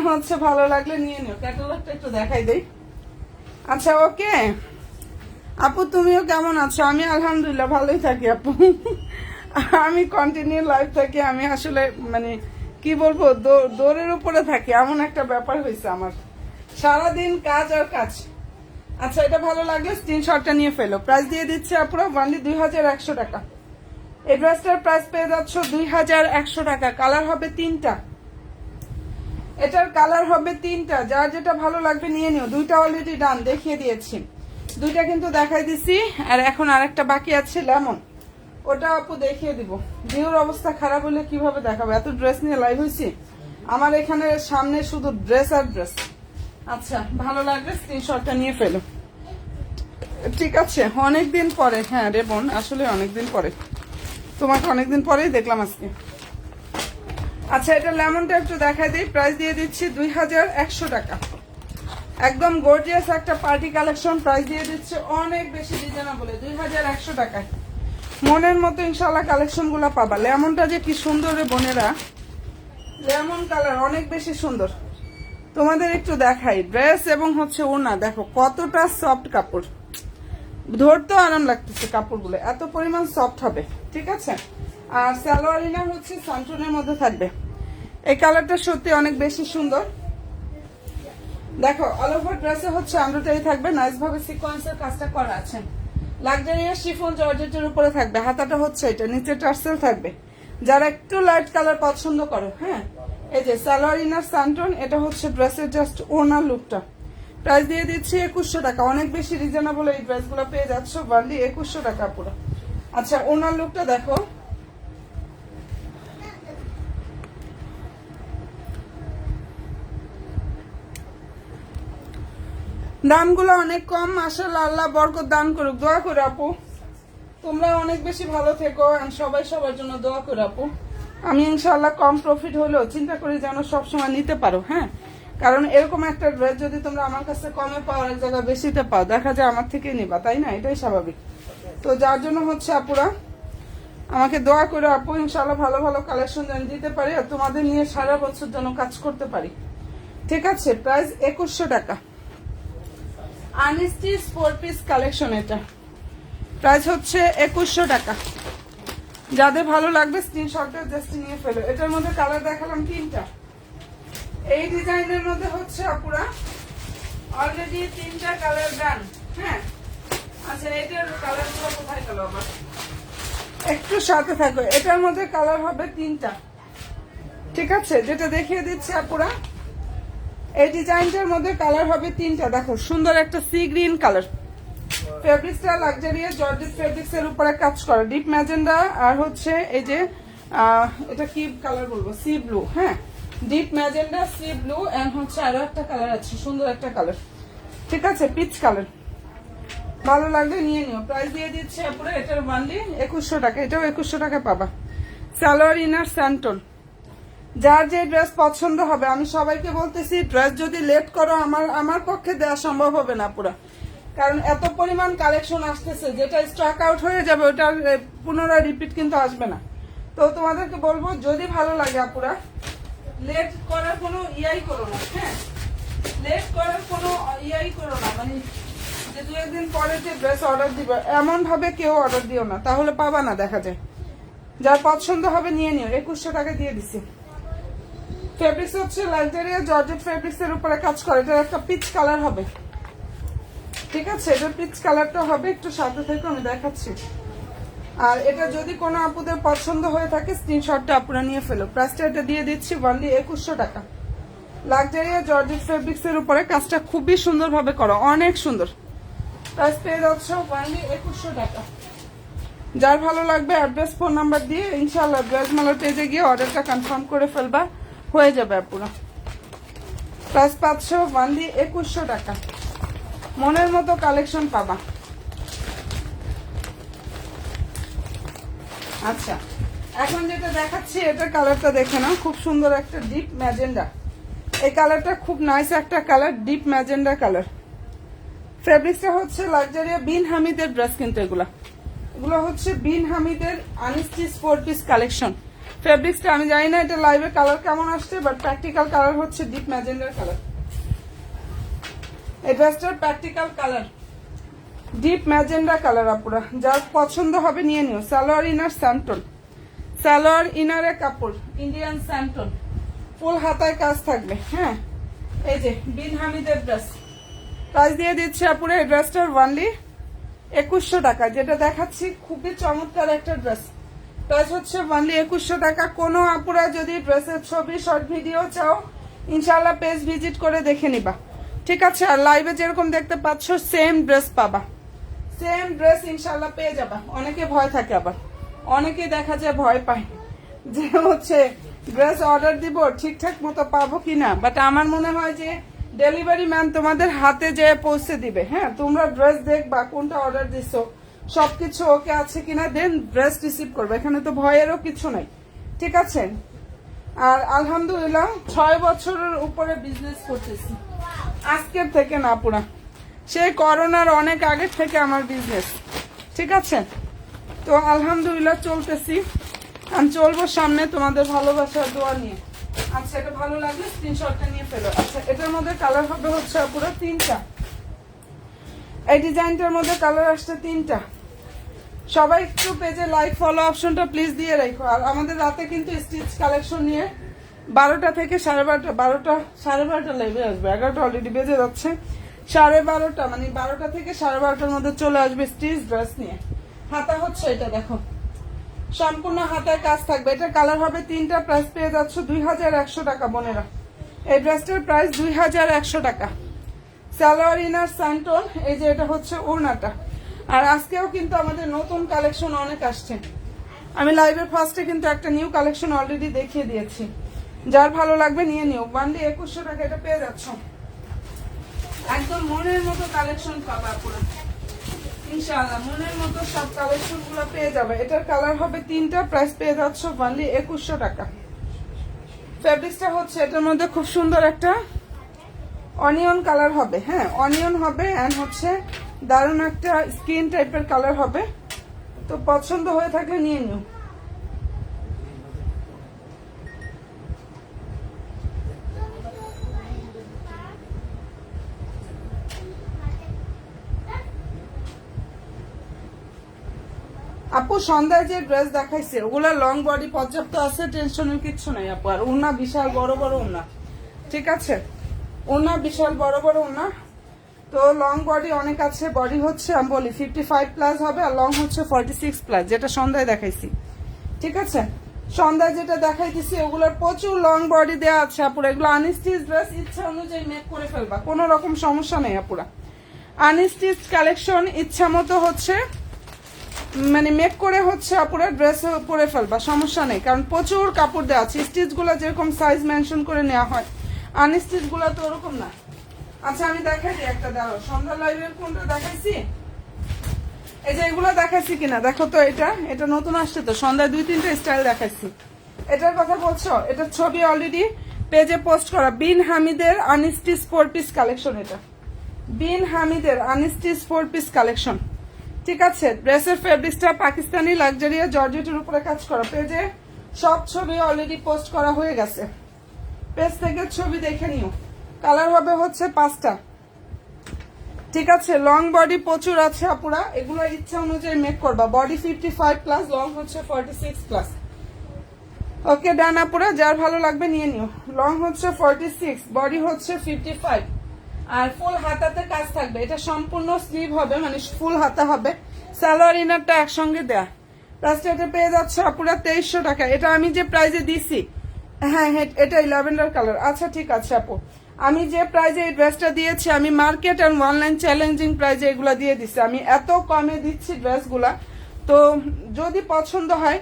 S1: হচ্ছে ভালো লাগলে নিয়ে নিও। ক্যাটালগটা একটু দেখাই দেই। আচ্ছা, ওকে আপু, তুমিও কেমন আছো? আমি আলহামদুলিল্লাহ ভালোই থাকি আপু। আমি কন্টিনিউ লাইভ থাকি, আমি আসলে মানে কি বলবো, দৌড়ের উপরে থাকি, এমন একটা ব্যাপার হয়েছে আমার, সারাদিন কাজ আর কাজ। আচ্ছা, এটা ভালো লাগলে স্ক্রিনশটটা নিয়ে ফেলো। প্রাইস দিয়ে দিচ্ছে আপুরা অনলি 2100 টাকা। এই ড্রেসটার প্রাইস পেয়ে যাচ্ছ 2100 টাকা। কালার হবে 3টা, এটার কালার হবে 3টা। যার যেটা ভালো লাগবে নিয়ে নিও। 2টা অলরেডি ডান, দেখিয়ে দিয়েছি। 2টা কিন্তু দেখাই দিছি, আর এখন আরেকটা বাকি আছে লেমন, ওটা আপু দেখিয়ে দিব। ভিউর অবস্থা খারাপ হলে কিভাবে দেখাবো, এত ড্রেস নিয়ে লাইভ হয়েছি, আমার এখানে সামনে শুধু ড্রেস আর ড্রেস। আচ্ছা, ভালো লাগলে স্ক্রিনশটটা নিয়ে ফেলো। ঠিক আছে, অনেকদিন পরে। হ্যাঁ রে বোন, আসলে অনেকদিন পরে, তোমাকে অনেকদিন পরেই দেখলাম আজকে। আচ্ছা, এটা লেমনটা একটু দেখাই দিই। প্রাইস দিয়ে দিচ্ছি 2100 টাকা। একদম গর্জিয়াস একটা পার্টি কালেকশন। প্রাইস দিয়ে দিচ্ছে অনেক বেশি রিজনেবল, 2100 টাকায়। মনের মতো ইনশাল্লাহ কালেকশন গুলা পাবা। লেমনটা যে কি সুন্দর রে বোনেরা, লেমন কালার অনেক বেশি সুন্দর। তোমাদের একটু দেখাই ড্রেস এবং হচ্ছে ওড়না, দেখো কতটা সফট কাপড়, ধরতেও আরাম লাগতেছে কাপড়গুলো, এত পরিমাণ সফট হবে। ঠিক আছে, আর সালোয়ারিনা হচ্ছে সান্টনের মধ্যে থাকবে। এই কালারটা সত্যি অনেক বেশি সুন্দর। দেখো অল ওভার ড্রেসে হচ্ছে এমব্রয়ডারি থাকবে, নাইস ভাবে সিকোয়েন্সের কাজটা করা আছে। লাক্সারিয়াস শিফন জর্জেটের উপরে থাকবে। হাতাটা হচ্ছে এটা, নিচে টার্সেল থাকবে। যারা একটু লাইট কালার পছন্দ করো, হ্যাঁ, এই যে সালোয়ারিনা সান্টন, এটা হচ্ছে ড্রেসের জাস্ট ওনার লুকটা। প্রাইস দিয়ে দিচ্ছি 2100 টাকা। অনেক বেশি রিজনেবল এই ড্রেসগুলো পেয়ে যাচ্ছ বার্লি 2100 টাকা পুরো। আচ্ছা, ওনার লুকটা দেখো, দামগুলো অনেক কম। মাশাআল্লাহ, আল্লাহ বরকত দান করুক। দোয়া করে আপু, তোমরা অনেক বেশি ভালো থেকো, সবাই সবার জন্য দোয়া করে আপু। আমি ইনশাআল্লাহ কম প্রফিট হলেও চিন্তা করি যেন সবসময় নিতে পারো। হ্যাঁ, কারণ এরকম একটা ড্রেস যদি তোমরা আমার কাছে কমে পাও, এক জায়গায় বেশিতে পাও, দেখা যায় আমার থেকে নিবা, তাই না? এটাই স্বাভাবিক। তো যার জন্য হচ্ছে আপুরা আমাকে দোয়া করে আপু, ইনশাআল্লাহ ভালো ভালো কালেকশন যেন দিতে পারি, আর তোমাদের নিয়ে সারা বছর যেন কাজ করতে পারি। ঠিক আছে, প্রাইস 2100 টাকা। আনস্টিচ 4 পিস কালেকশন, এটা প্রাইস হচ্ছে 2100 টাকা। যাদের ভালো লাগবে স্ক্রিনশটটা জাস্ট নিয়ে ফেলো। এটার মধ্যে কালার দেখালাম 3টা। এই ডিজাইনের মধ্যে হচ্ছে আপুরা অলরেডি 3টা কালার ডান। হ্যাঁ, আচ্ছা, এটার কালারগুলো কোথায় গেল আবার, একটু সাথে থাকো। এটার মধ্যে কালার হবে 3টা। ঠিক আছে, যেটা দেখিয়ে দিচ্ছি আপুরা, এই ডিজাইনটার মধ্যে কালার হবে 3টা। দেখো সুন্দর একটা সি গ্রিন কালার, ফেব্রিক্সটা লাক্সারিয়াস জর্জেট ফেব্রিক্স এর উপরে কাজ করা, ডিপ ম্যাজেন্ডা, আর হচ্ছে এই যে এটা কি কালার বলবো, সি ব্লু। হ্যাঁ, deep magenta, sea blue, and হচ্ছে আরো একটা কালার আছে, সুন্দর একটা কালার। ঠিক আছে, পিচ কালার। ভালো লাগলে নিয়ে নিও। প্রাইস দিয়ে দিচ্ছে আপুরা এটার বান্ডি 2100 টাকা। এটাও 2100 টাকা পাবা। সালোয়ার ইনার স্যান্টন, যার যে ড্রেস পছন্দ হবে, আমি সবাইকে বলতেছি ড্রেস যদি লেট করো আমার পক্ষে দেওয়া সম্ভব হবে না পুরা, কারণ এত পরিমাণ কালেকশন আসতেছে, যেটা স্টক আউট হয়ে যাবে ওটা পুনরায় রিপিট কিন্তু আসবে না। তো তোমাদেরকে বলবো যদি ভালো লাগে আপুরা, লেট করার কোনো ইয়াই করো না, হ্যাঁ লেট করার কোনো ইয়াই করো না, মানে যে 2 একদিন পরে যে ড্রেস অর্ডার দিবে এমন ভাবে কেউ অর্ডার দিও না, তাহলে পাবা না। দেখা যায় যার পছন্দ হবে নিয়ে নিও। 2100 টাকা দিয়ে দিছি। ফেব্রিক্স হচ্ছে লাক্সারিয়া জর্জেট ফেব্রিক্স এর উপরে কাজ করে। এটা একটা পিচ কালার হবে, ঠিক আছে? এটা পিচ কালারটা হবে, একটু সাথে থেকে আমি দেখাচ্ছি। আর এটা যদি কোনো আপুদের পছন্দ হয়ে থাকে স্ক্রিনশটটা আপুরা নিয়ে ফেলো। প্রাইসটা এটা দিয়ে দিচ্ছি অনলি 2100 টাকা। লাক্সারিয়া জর্জেট ফেব্রিক্স এর উপরে কাজটা খুবই সুন্দরভাবে করো, অনেক সুন্দর। প্রাইস পেয়ে যাচ্ছ অনলি 2100 টাকা। যার ভালো লাগবে অ্যাড্রেস ফোন নাম্বার দিয়ে ইনশাআল্লাহ ড্রেস মালার পেজে গিয়ে অর্ডারটা কনফার্ম করে ফেলবা, হয়ে যাবে পুরো। প্রাইস পাচ্ছ অনলি 2100 টাকা। মনের মতো কালেকশন পাবা। আচ্ছা, এখন যেটা দেখাচ্ছি এটা কালারটা দেখে নাও, খুব সুন্দর একটা ডিপ ম্যাজেন্ডা। এই কালারটা খুব নাইস একটা কালার, ডিপ ম্যাজেন্ডা কালার। ফেব্রিক্সটা হচ্ছে লাক্সারিয়া বিন হামিদের ড্রেস, কিন্তু এগুলো হচ্ছে বিন হামিদের আনস্টিচ 4 পিস কালেকশন। ফেব্রিক্সটা আমি জানি না এটা লাইভে কালার কেমন আসছে, বাট প্র্যাকটিক্যাল কালার হচ্ছে ডিপ ম্যাজেন্ডার কালার। এই ড্রেসটার practical colour deep magenta colour. আপুরা যার পছন্দ হবে নিয়ে নিও। সালোয়ার ইনার স্যান্টন, সালোয়ার ইনারে কাপড় ইন্ডিয়ান স্যান্টন, ফুল হাতায় কাজ থাকবে। হ্যাঁ, এই যে বিন হামিদের ড্রেস। প্রাইস দিয়ে দিচ্ছে আপুরা এই ড্রেসটার অনলি 2100 টাকা। যেটা দেখাচ্ছি খুবই চমৎকার একটা ড্রেস। প্রাইস হচ্ছে অনলি 2100 টাকা। কোনো আপুরা যদি ড্রেসের ছবি শর্ট ভিডিও চাও ইনশাআল্লাহ পেজ ভিজিট করে দেখে নিবা, ঠিক আছে? আর লাইভে যেরকম দেখতে পাচ্ছ সেম ড্রেস পাবা, সেম ড্রেস ইনশাআল্লাহ পেয়ে যাবা। অনেকে ভয় থাকে, আবার অনেকে দেখা যায় ভয় পায় যে হচ্ছে ড্রেস অর্ডার দিব ঠিকঠাক মতো পাবো কিনা, বাট আমার মনে হয় যে ডেলিভারি ম্যান তোমাদের হাতে যেয়ে পৌঁছে দিবে। হ্যাঁ, তোমরা ড্রেস দেখবা কোনটা অর্ডার দিছো, সবকিছু ওকে আছে কিনা, দেন ড্রেস রিসিভ করবে। এখানে তো ভয়েরও কিছু নাই, ঠিক আছে? আর আলহামদুলিল্লাহ 6 বছরের উপরে বিজনেস করতেছি, আজকের থেকে না, পুরা সেই করোনার অনেক আগে থেকে আমার বিজনেস, ঠিক আছে? তো আলহামদুলিল্লাহ চলতেছি, আমি চলবো সামনে তোমাদের ভালোবাসার দোয়া নিয়ে। আচ্ছা, এটা ভালো লাগলে স্ক্রিনশটটা নিয়ে ফেলো। আচ্ছা, এটার মধ্যে কালার হবে হচ্ছে পুরো 3টা। এই ডিজাইনটার মধ্যে কালার আসছে 3টা। সবাই একটু পেজে লাইক ফলো অপশনটা প্লিজ দিয়ে রাখো। আর আমাদের রাতে কিন্তু স্টিচ কালেকশন নিয়ে 12টা থেকে 12:30 সাড়ে 12টা লাইভে আসবে। 11টা অলরেডি বেজে যাচ্ছে, 12:30 মানে 12টা থেকে 12:30টার মধ্যে চলে আসবে স্টিচ ড্রেস নিয়ে। হাতা হচ্ছে এটা দেখো, সম্পূর্ণ হাতায় কাজ থাকবে। এটা কালার হবে 3টা। প্রাইস পেয়ে যাচ্ছ 2100 টাকা বোনেরা। এই ড্রেসটার প্রাইস 2100 টাকা। সালোয়ার ইনার স্যান্টন, এই যে এটা হচ্ছে ওড়নাটা। আর আজকেও কিন্তু আমাদের নতুন কালেকশন অনেক আসছে। আমি লাইভের ফার্স্টে কিন্তু একটা নিউ কালেকশন অলরেডি দেখিয়ে দিয়েছি। যার ভালো লাগবে নিয়ে নিও। অনলি 2100 টাকা এটা পেয়ে যাচ্ছ। একদম মনের মতো কালেকশন পাবা পুরো ইনশাআল্লাহ, মনের মতো সব কালেকশন গুলো পেয়ে যাবে। এটার কালার হবে 3টা। প্রাইস পেয়ে যাচ্ছ অনলি 2100 টাকা। ফেব্রিক্সটা হচ্ছে এটার মধ্যে খুব সুন্দর একটা অনিয়ন কালার হবে। হ্যাঁ, অনিয়ন হবে এন্ড হচ্ছে দারুণ একটা স্কিন টাইপের কালার হবে। তো পছন্দ হয়ে থাকলে নিয়ে নিও। আপু সন্ধ্যায় যে ড্রেস দেখাইছে ওগুলা লং বডি পর্যাপ্ত আছে, টেনশনের কিছু নাই আপু। আর ওনা বিশাল বড় বড় ওনা, ঠিক আছে? ওনা বিশাল বড় বড় ওনা। তো লং বডি অনেক আছে, বডি হচ্ছে আমি বলি 55 প্লাস হবে, আর লং হচ্ছে 46 প্লাস, যেটা সন্ধ্যায় দেখাইছি, ঠিক আছে? সন্ধ্যায় যেটা দেখাইতেছি ওগুলোর প্রচুর লং বডি দেওয়া আছে আপুরা। এগুলো আনস্টিচ ড্রেস, ইচ্ছা অনুযায়ী মেক করে ফেলবা, কোনো রকম সমস্যা নেই আপুরা। আনস্টিচ কালেকশন ইচ্ছা মতো হচ্ছে মানে মেক করে হচ্ছে আপুরা ড্রেস পরে ফেলবা, সমস্যা নেই। কারণ প্রচুর কাপড় দেওয়া আছে। স্টিচ গুলো যেরকম সাইজ মেনশন করে নেওয়া হয়, আনস্টিচ গুলো তো ওরকম না। আচ্ছা, আমি দেখাই দিই একটা, দাঁড়াও। সন্ধ্যা লাইভের কোনটা দেখাইছি, এই যে এগুলো দেখাইছি কিনা দেখো তো। এটা নতুন আসছে তো, সন্ধ্যায় 2-3টা স্টাইল দেখাইছি। এটার কথা বলছো, এটার ছবি অলরেডি পেজে পোস্ট করা। বিন হামিদের আনস্টিচ 4 পিস কালেকশন। এটা বিন হামিদের আনস্টিচ 4 পিস কালেকশন, ঠিক আছে। ড্রেসের ফেব্রিক্সটা পাকিস্তানি লাক্সারিয়া জর্জেটের উপরে কাজ করা। পেজে সব ছবি অলরেডি পোস্ট করা হয়ে গেছে, পেজ থেকে ছবি দেখে নিও। কালার হবে হচ্ছে 5টা, ঠিক আছে। লং বডি প্রচুর আছে আপুরা, এগুলো ইচ্ছা অনুযায়ী মেক করবা। বডি 55 প্লাস, লং হচ্ছে 46 প্লাস। ওকে ডান আপুরা, যার ভালো লাগবে নিয়ে নিও। লং হচ্ছে 46, বডি হচ্ছে 55, আর ফুল হাতাতে কাজ থাকবে। এটা সম্পূর্ণ স্লিভ হবে, মানে ফুল হাতা হবে। সালোয়ার ইনারটা একসঙ্গে দেয়া। প্রাইসটা এটা পেয়ে যাচ্ছে আপুরা 2300 টাকা। এটা আমি যে প্রাইজে দিছি, হ্যাঁ হ্যাঁ এটাই ল্যাভেন্ডার কালার। আচ্ছা ঠিক আছে আপু, আমি যে প্রাইজে এই ড্রেসটা দিয়েছি, আমি মার্কেট আর অনলাইন চ্যালেঞ্জিং প্রাইজে এগুলা দিয়ে দিচ্ছি। আমি এত কমে দিচ্ছি ড্রেসগুলা, তো যদি পছন্দ হয়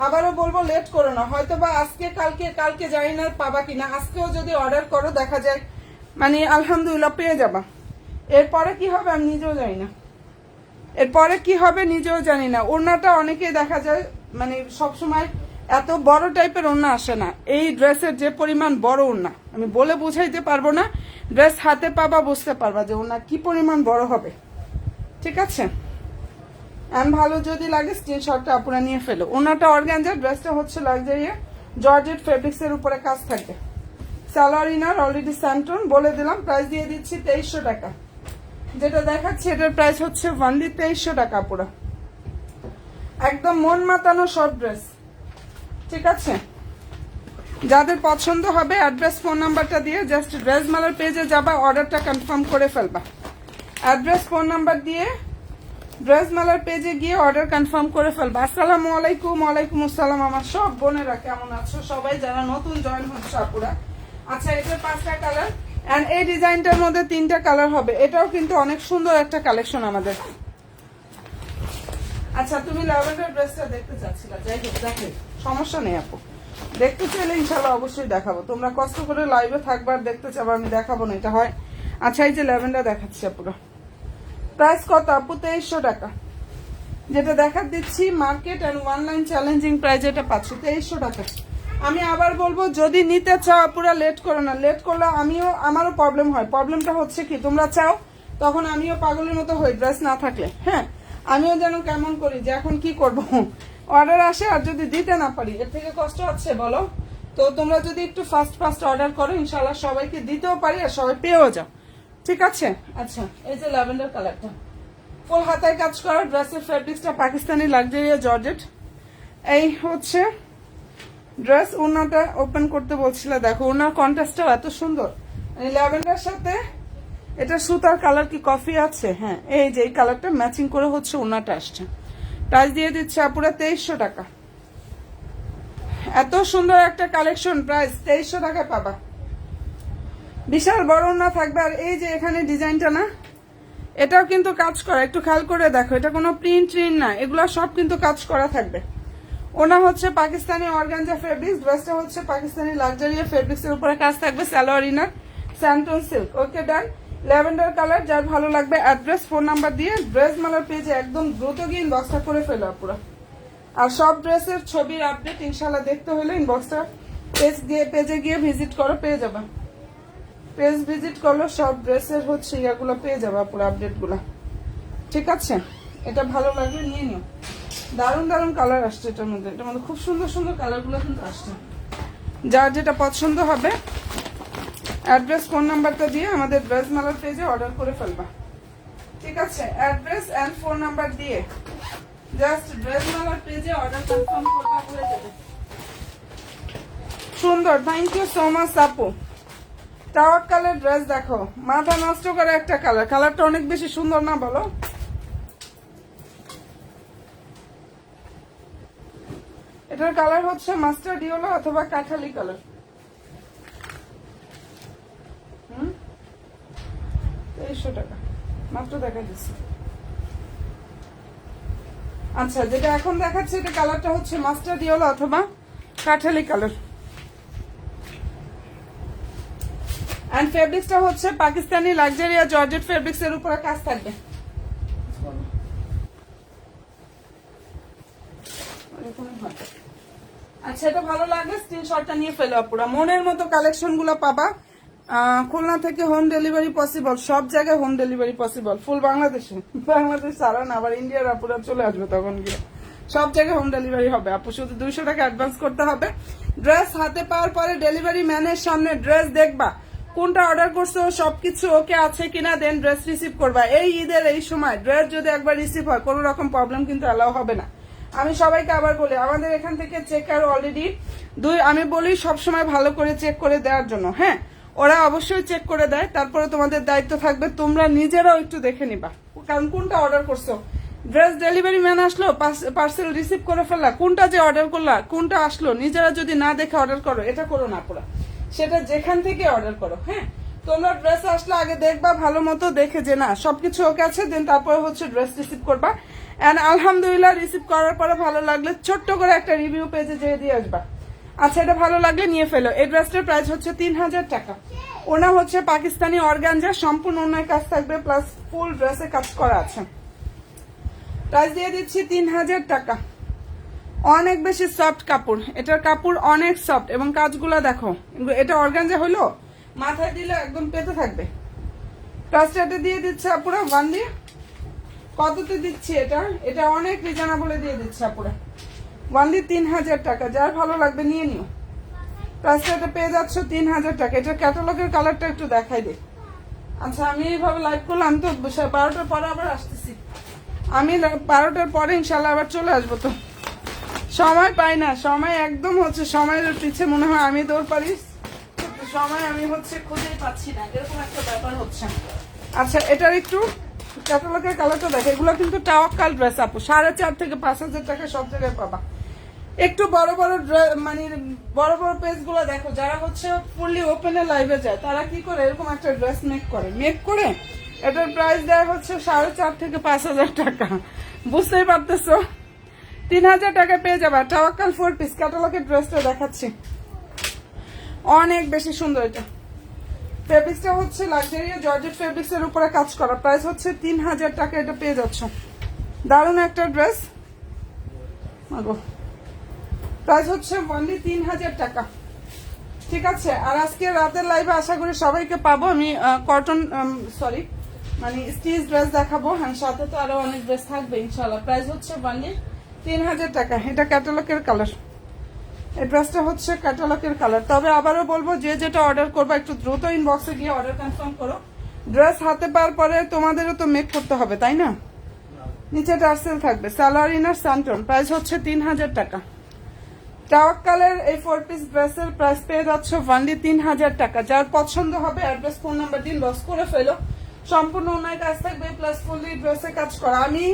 S1: আবারও বলবো লেট করো না। হয়তো বা আজকে কালকে জানি না পাবা কিনা। আজকেও যদি অর্ডার করো দেখা যায় মানে আলহামদুলিল্লাহ পেয়ে যাবা। এরপরে কি হবে আমি নিজেও জানি না, এরপরে কি হবে নিজেও জানি না। ওড়নাটা অনেকেই দেখা যায় মানে সবসময় এত বড় টাইপের ওড়না আসে না। এই ড্রেসের যে পরিমাণ বড় ওড়না আমি বলে বুঝাইতে পারবো না। ড্রেস হাতে পাবা বুঝতে পারবা যে ওড়না কি পরিমাণ বড় হবে, ঠিক আছে। এন্ড ভালো যদি লাগে স্ক্রিনশটটা আপনারা নিয়ে ফেলো। ওড়নাটা অর্গানজা, ড্রেসটা হচ্ছে লাক্সারিয়া জর্জেট ফেব্রিক্স এর উপরে কাজ থাকবে। সালোয়ার ইনার অলরেডি স্যান্টন বলে দিলাম। প্রাইস দিয়ে দিচ্ছি 2300 টাকা। যেটা দেখাচ্ছি এটার প্রাইস হচ্ছে অনলি 2300 টাকা পুরো। একদম মন মাতানো শর্ট ড্রেস, ঠিক আছে। যাদের পছন্দ হবে অ্যাড্রেস ফোন নাম্বারটা দিয়ে জাস্ট ড্রেস মালার পেজে যাবা, অর্ডারটা কনফার্ম করে ফেলবা। অ্যাড্রেস ফোন নাম্বার দিয়ে ড্রেস মালার পেজে গিয়ে অর্ডার কনফার্ম করে ফেলবা। আসসালামু আলাইকুম। ওয়ালাইকুম আসসালাম আমার সব বোনেরা, কেমন আছো সবাই যারা নতুন জয়েন হচ্ছে আপুরা। আচ্ছা এটার 5টা কালার, এন্ড এই ডিজাইনটার মধ্যে 3টা কালার হবে। এটাও কিন্তু অনেক সুন্দর একটা কালেকশন আমাদের। আচ্ছা তুমি ল্যাভেন্ডার ড্রেসটা দেখতে চাচ্ছিলা, যাই হোক দেখে সমস্যা নেই আপু, দেখতে চাইলে ইনশাল্লাহ অবশ্যই দেখাবো। তোমরা কষ্ট করে লাইভে থাকবার দেখতে চাবো, আমি দেখাবো না, এটা হয়। আচ্ছা এই যে ল্যাভেন্ডার দেখাচ্ছি আপুরা, প্রাইস কত আপু? 2300 টাকা। যেটা দেখা দিচ্ছি market and online challenging price, এটা পাচ্ছি 2300 টাকা। আমি আবার বলবো যদি নিতে চাও পুরো লেট করো না। লেট করলে আমারও প্রবলেম হয়। প্রবলেমটা হচ্ছে কি, তোমরা চাও তখন আমিও পাগলের মতো হই ড্রেস না থাকলে। হ্যাঁ আমিও যেন কেমন করি যে এখন কি করব, অর্ডার আসে আর যদি দিতে না পারি এর থেকে কষ্ট হচ্ছে বলো। তো তোমরা যদি একটু ফাস্ট অর্ডার করো ইনশাল্লাহ সবাইকে দিতেও পারি আর সবাই পেয়েও যাও, ঠিক আছে। আচ্ছা এই যে ল্যাভেন্ডার কালারটা ফুল হাতায় কাজ করা। ড্রেসের ফেব্রিক্সটা পাকিস্তানি লাক্সারিয়া জর্জেট। এই হচ্ছে ড্রেস। ওনাটা ওপেন করতে বলছিল, দেখো ওনার কন্ট্রাস্টটাও এত সুন্দর। ল্যাভেন্ডার সাথে এটা সুতার কালার কি কফি আছে, হ্যাঁ এই যে এই কালারটা ম্যাচিং করে হচ্ছে ওনাটা আসছে। প্রাইস দিয়ে দিচ্ছে আপুরা 2300 টাকা। এত সুন্দর একটা কালেকশন, প্রাইস 2300 টাকায় পাবা। বিশাল বড় ওনা থাকবে। আর এই যে এখানে ডিজাইনটা না, এটাও কিন্তু কাজ করা, একটু খেয়াল করে দেখো। এটা কোনো প্রিন্ট না, এগুলো সব কিন্তু কাজ করা থাকবে। ওনা হচ্ছে পাকিস্তানি অর্গানজা ফেব্রিক্স, ড্রেসটা হচ্ছে পাকিস্তানি লাক্সারিয়া ফেব্রিক্স এর উপরে কাজ থাকবে। সালোয়ার ইনার স্যান্টন silk. Okay done. Lavender colour, যার ভালো লাগবে অ্যাড্রেস ফোন নাম্বার দিয়ে ড্রেস মালার পেজে একদম দ্রুত গিয়ে ইনবক্সটা করে ফেলো পুরো। আর সব ড্রেসের ছবির আপডেট ইনশাল্লাহ দেখতে হলে ইনবক্সটা পেজে গিয়ে ভিজিট করো, পেয়ে যাবা। পেজ ভিজিট করলো সব ড্রেসের হচ্ছে ইয়াগুলো পেয়ে যাবা পুরো আপডেটগুলো, ঠিক আছে। এটা ভালো লাগলে নিয়ে নিও। দারুণ দারুণ কালার আসছে এটার মধ্যে খুব সুন্দর সুন্দর কালারগুলো কিন্তু আসছে। যার যেটা পছন্দ হবে অ্যাড্রেস ফোন নাম্বারটা দিয়ে আমাদের ড্রেস মালার পেজে অর্ডার করে ফেলবা, ঠিক আছে। অ্যাড্রেস এন্ড ফোন নাম্বার দিয়ে জাস্ট ড্রেস মালার পেজে অর্ডার কনফার্ম করবা, হয়ে যাবে। সুন্দর, থ্যাংক ইউ সো মাচ আপু। তাওয়াক্কালের ড্রেস দেখো, মাথা নষ্ট করে একটা কালার। কালারটা অনেক বেশি সুন্দর না বলো? এটার কালার হচ্ছে মাস্টার্ড ইয়েলো অথবা কাঠালি কালার। 2300 টাকা মাত্র দেখা দিচ্ছি। আচ্ছা যেটা এখন দেখাচ্ছে এটা কালারটা হচ্ছে মাস্টার্ড ইয়েলো অথবা কাঠালি কালার। এন্ড ফেব্রিক্সটা হচ্ছে পাকিস্তানি লাক্সারিয়া জর্জেট ফেব্রিক্স এর উপরে কাজ থাকবে। আচ্ছা, এটা ভালো লাগলে স্ক্রিনশটটা নিয়ে ফেলো আপুরা। মনের মতো কালেকশন গুলো পাবা। খুলনা থেকে হোম ডেলিভারি পসিবল, সব জায়গায় হোম ডেলিভারি পসিবল, ফুল বাংলাদেশে। বাংলাদেশ ছাড়া না, আবার ইন্ডিয়ার আপুরা চলে আসবে তখন গিয়ে। সব জায়গায় হোম ডেলিভারি হবে আপু, শুধু 200 টাকা অ্যাডভান্স করতে হবে। ড্রেস হাতে পাওয়ার পরে ডেলিভারি ম্যানের সামনে ড্রেস দেখবা, কোনটা অর্ডার করছো সবকিছু ওকে আছে কিনা, দেন ড্রেস রিসিভ করবা। এই ঈদের এই সময় ড্রেস যদি একবার রিসিভ হয় কোনো রকম প্রবলেম কিন্তু অ্যালাউ হবে না। আমি সবাইকে আবার বলি, আমাদের এখান থেকে চেকার অলরেডি আমি বলি সবসময় ভালো করে চেক করে দেওয়ার জন্য। হ্যাঁ, ওরা অবশ্যই চেক করে দেয়, তারপরে তোমাদের দায়িত্ব থাকবে তোমরা নিজেরাও একটু দেখে নিবা, কারণ কোনটা অর্ডার করছো। ড্রেস ডেলিভারি ম্যান আসলো, পার্সেল রিসিভ করে ফেললা, কোনটা যে অর্ডার করলা, কোনটা আসলো, নিজেরা যদি না দেখে অর্ডার করো, এটা করো না পুরা। সেটা যেখান থেকে অর্ডার করো। হ্যাঁ, তোমরা ড্রেস আসলে আগে দেখবা ভালো মতো, দেখে যে না সবকিছু ওকে আছে, দেন তারপরে হচ্ছে ড্রেস রিসিভ করবা। এন্ড আলহামদুলিল্লাহ রিসিভ করার পরে ভালো লাগলে ছোট্ট করে একটা রিভিউ পেজে যেয়ে দিয়ে আসবা। আচ্ছা, এটা ভালো লাগলে নিয়ে ফেলো। এই ড্রেসটার প্রাইস হচ্ছে 3000 টাকা। ওনা হচ্ছে পাকিস্তানি অর্গানজা, সম্পূর্ণ অন্যায় কাজ থাকবে, প্লাস ফুল ড্রেসে কাজ করা আছে। প্রাইস দিয়ে দিচ্ছি 3000 টাকা। অনেক বেশি সফট কাপড়, এটার কাপড় অনেক সফট এবং কাজগুলো দেখো। এটা অর্গানজা হলো, মাথায় দিলে একদম পেতে থাকবে। প্রাইসটা দিয়ে দিচ্ছে আপুরা ওয়ান দিয়ে। কততে দিচ্ছি এটা? এটা অনেক রিজনেবল দিয়ে দিচ্ছে আপুরা, ওয়ান দিয়ে 3000 টাকা। যার ভালো লাগবে নিয়ে নিও। প্রাইসটা পেয়ে যাচ্ছ 3000 টাকা। এটা ক্যাটালগের কালারটা একটু দেখাই দে। আচ্ছা, আমি এইভাবে লাইভ করলাম তো 12টার পরে আবার আসতেছি। আমি 12টার পরে ইনশাল্লাহ আবার চলে আসবো। তো সময় পাই না, সময় একদম হচ্ছে সময়ের পিছে মনে হয় আমি দৌড় পারিস, সময় আমি হচ্ছে খুঁজেই পাচ্ছি না, এরকম একটা ব্যাপার হচ্ছে। আচ্ছা, এটার একটু ক্যাটালগের কালারটা দেখে। এগুলো কিন্তু টাওয়াক্কাল ড্রেস আপু, 4,500 থেকে 5,000 টাকা সব জায়গায় পাবা। একটু বড় বড় মানে বড় বড় পেজ গুলো দেখো, যারা হচ্ছে ফুললি ওপেনে লাইভে যায় তারা কি করে এরকম একটা ড্রেস মেক করে এটার প্রাইস দেয় হচ্ছে 4,500 থেকে 5,000 টাকা। বুঝতেই পারতেছো, 3000 টাকা পেয়ে যাবা টাওয়াক্কাল 4 পিস। ক্যাটালগের ড্রেসটা দেখাচ্ছি, অনেক বেশি সুন্দর। এটা ফেব্রিক্সটা হচ্ছে লাক্সারিয়া জর্জেট ফেব্রিক্স এর উপরে কাজ করা। প্রাইস হচ্ছে 3000 টাকা। এটা পেয়ে যাচ্ছ, দারুণ একটা ড্রেস। প্রাইস হচ্ছে অনলি 3000 টাকা। ঠিক আছে, আর আজকে রাতের লাইভে আশা করি সবাইকে পাবো। আমি কটন মানে স্টিচ ড্রেস দেখাবো, হ্যাঁ সাথে তো আরো অনেক ড্রেস থাকবে ইনশাল্লাহ। প্রাইস হচ্ছে অনলি 3000 টাকা। এটা ক্যাটালগের কালার, এই ড্রেসটা হচ্ছে ক্যাটালগের কালার। তবে আবারও বলবো, যে যেটা অর্ডার করবো একটু দ্রুত ইনবক্সে গিয়ে অর্ডার কনফার্ম করো। ড্রেস হাতে পাওয়ার পরে তোমাদেরও তো মেক করতে হবে, তাই না? নিচে টার্সেল থাকবে, সালোয়ার ইনার সানটন। প্রাইস হচ্ছে 3000 টাকা। টাওয়াক্কালের এই 4 পিস ড্রেসের প্রাইস পেয়ে যাচ্ছে অনলি 3000 টাকা। যার পছন্দ হবে অ্যাড্রেস ফোন নাম্বার দিয়ে ইনবক্স করে ফেলো। সম্পূর্ণ অন্যায় কাজ থাকবে, প্লাস ফুললি ড্রেসে কাজ করা। আমি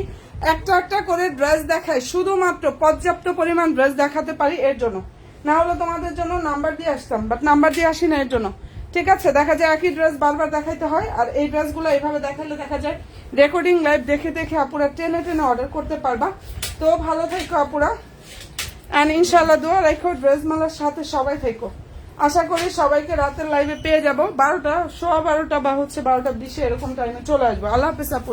S1: একটা একটা করে ড্রেস দেখাই শুধুমাত্র পর্যাপ্ত পরিমাণ ড্রেস দেখাতে পারি এর জন্য, না হলে তোমাদের জন্য নাম্বার দিয়ে আসতাম, বাট নাম্বার দিয়ে আসি না এর জন্য। ঠিক আছে, দেখা যায় একই ড্রেস বারবার দেখাইতে হয়, আর এই ড্রেসগুলো এইভাবে দেখালে দেখা যায় রেকর্ডিং লাইভ দেখে দেখে আপুরা টেনে টেনে অর্ডার করতে পারবা। তো ভালো থেকো আপুরা, অ্যান্ড ইনশাল্লাহ দোয়া রাখো ড্রেস মালার সাথে সবাই থেকো। আশা করি সবাইকে রাতের লাইভে পেয়ে যাবো 12টা, 12:15 বা হচ্ছে 12:20 এরকম টাইমে চলে আসবো। আল্লাহ হাফেজ আপুরা।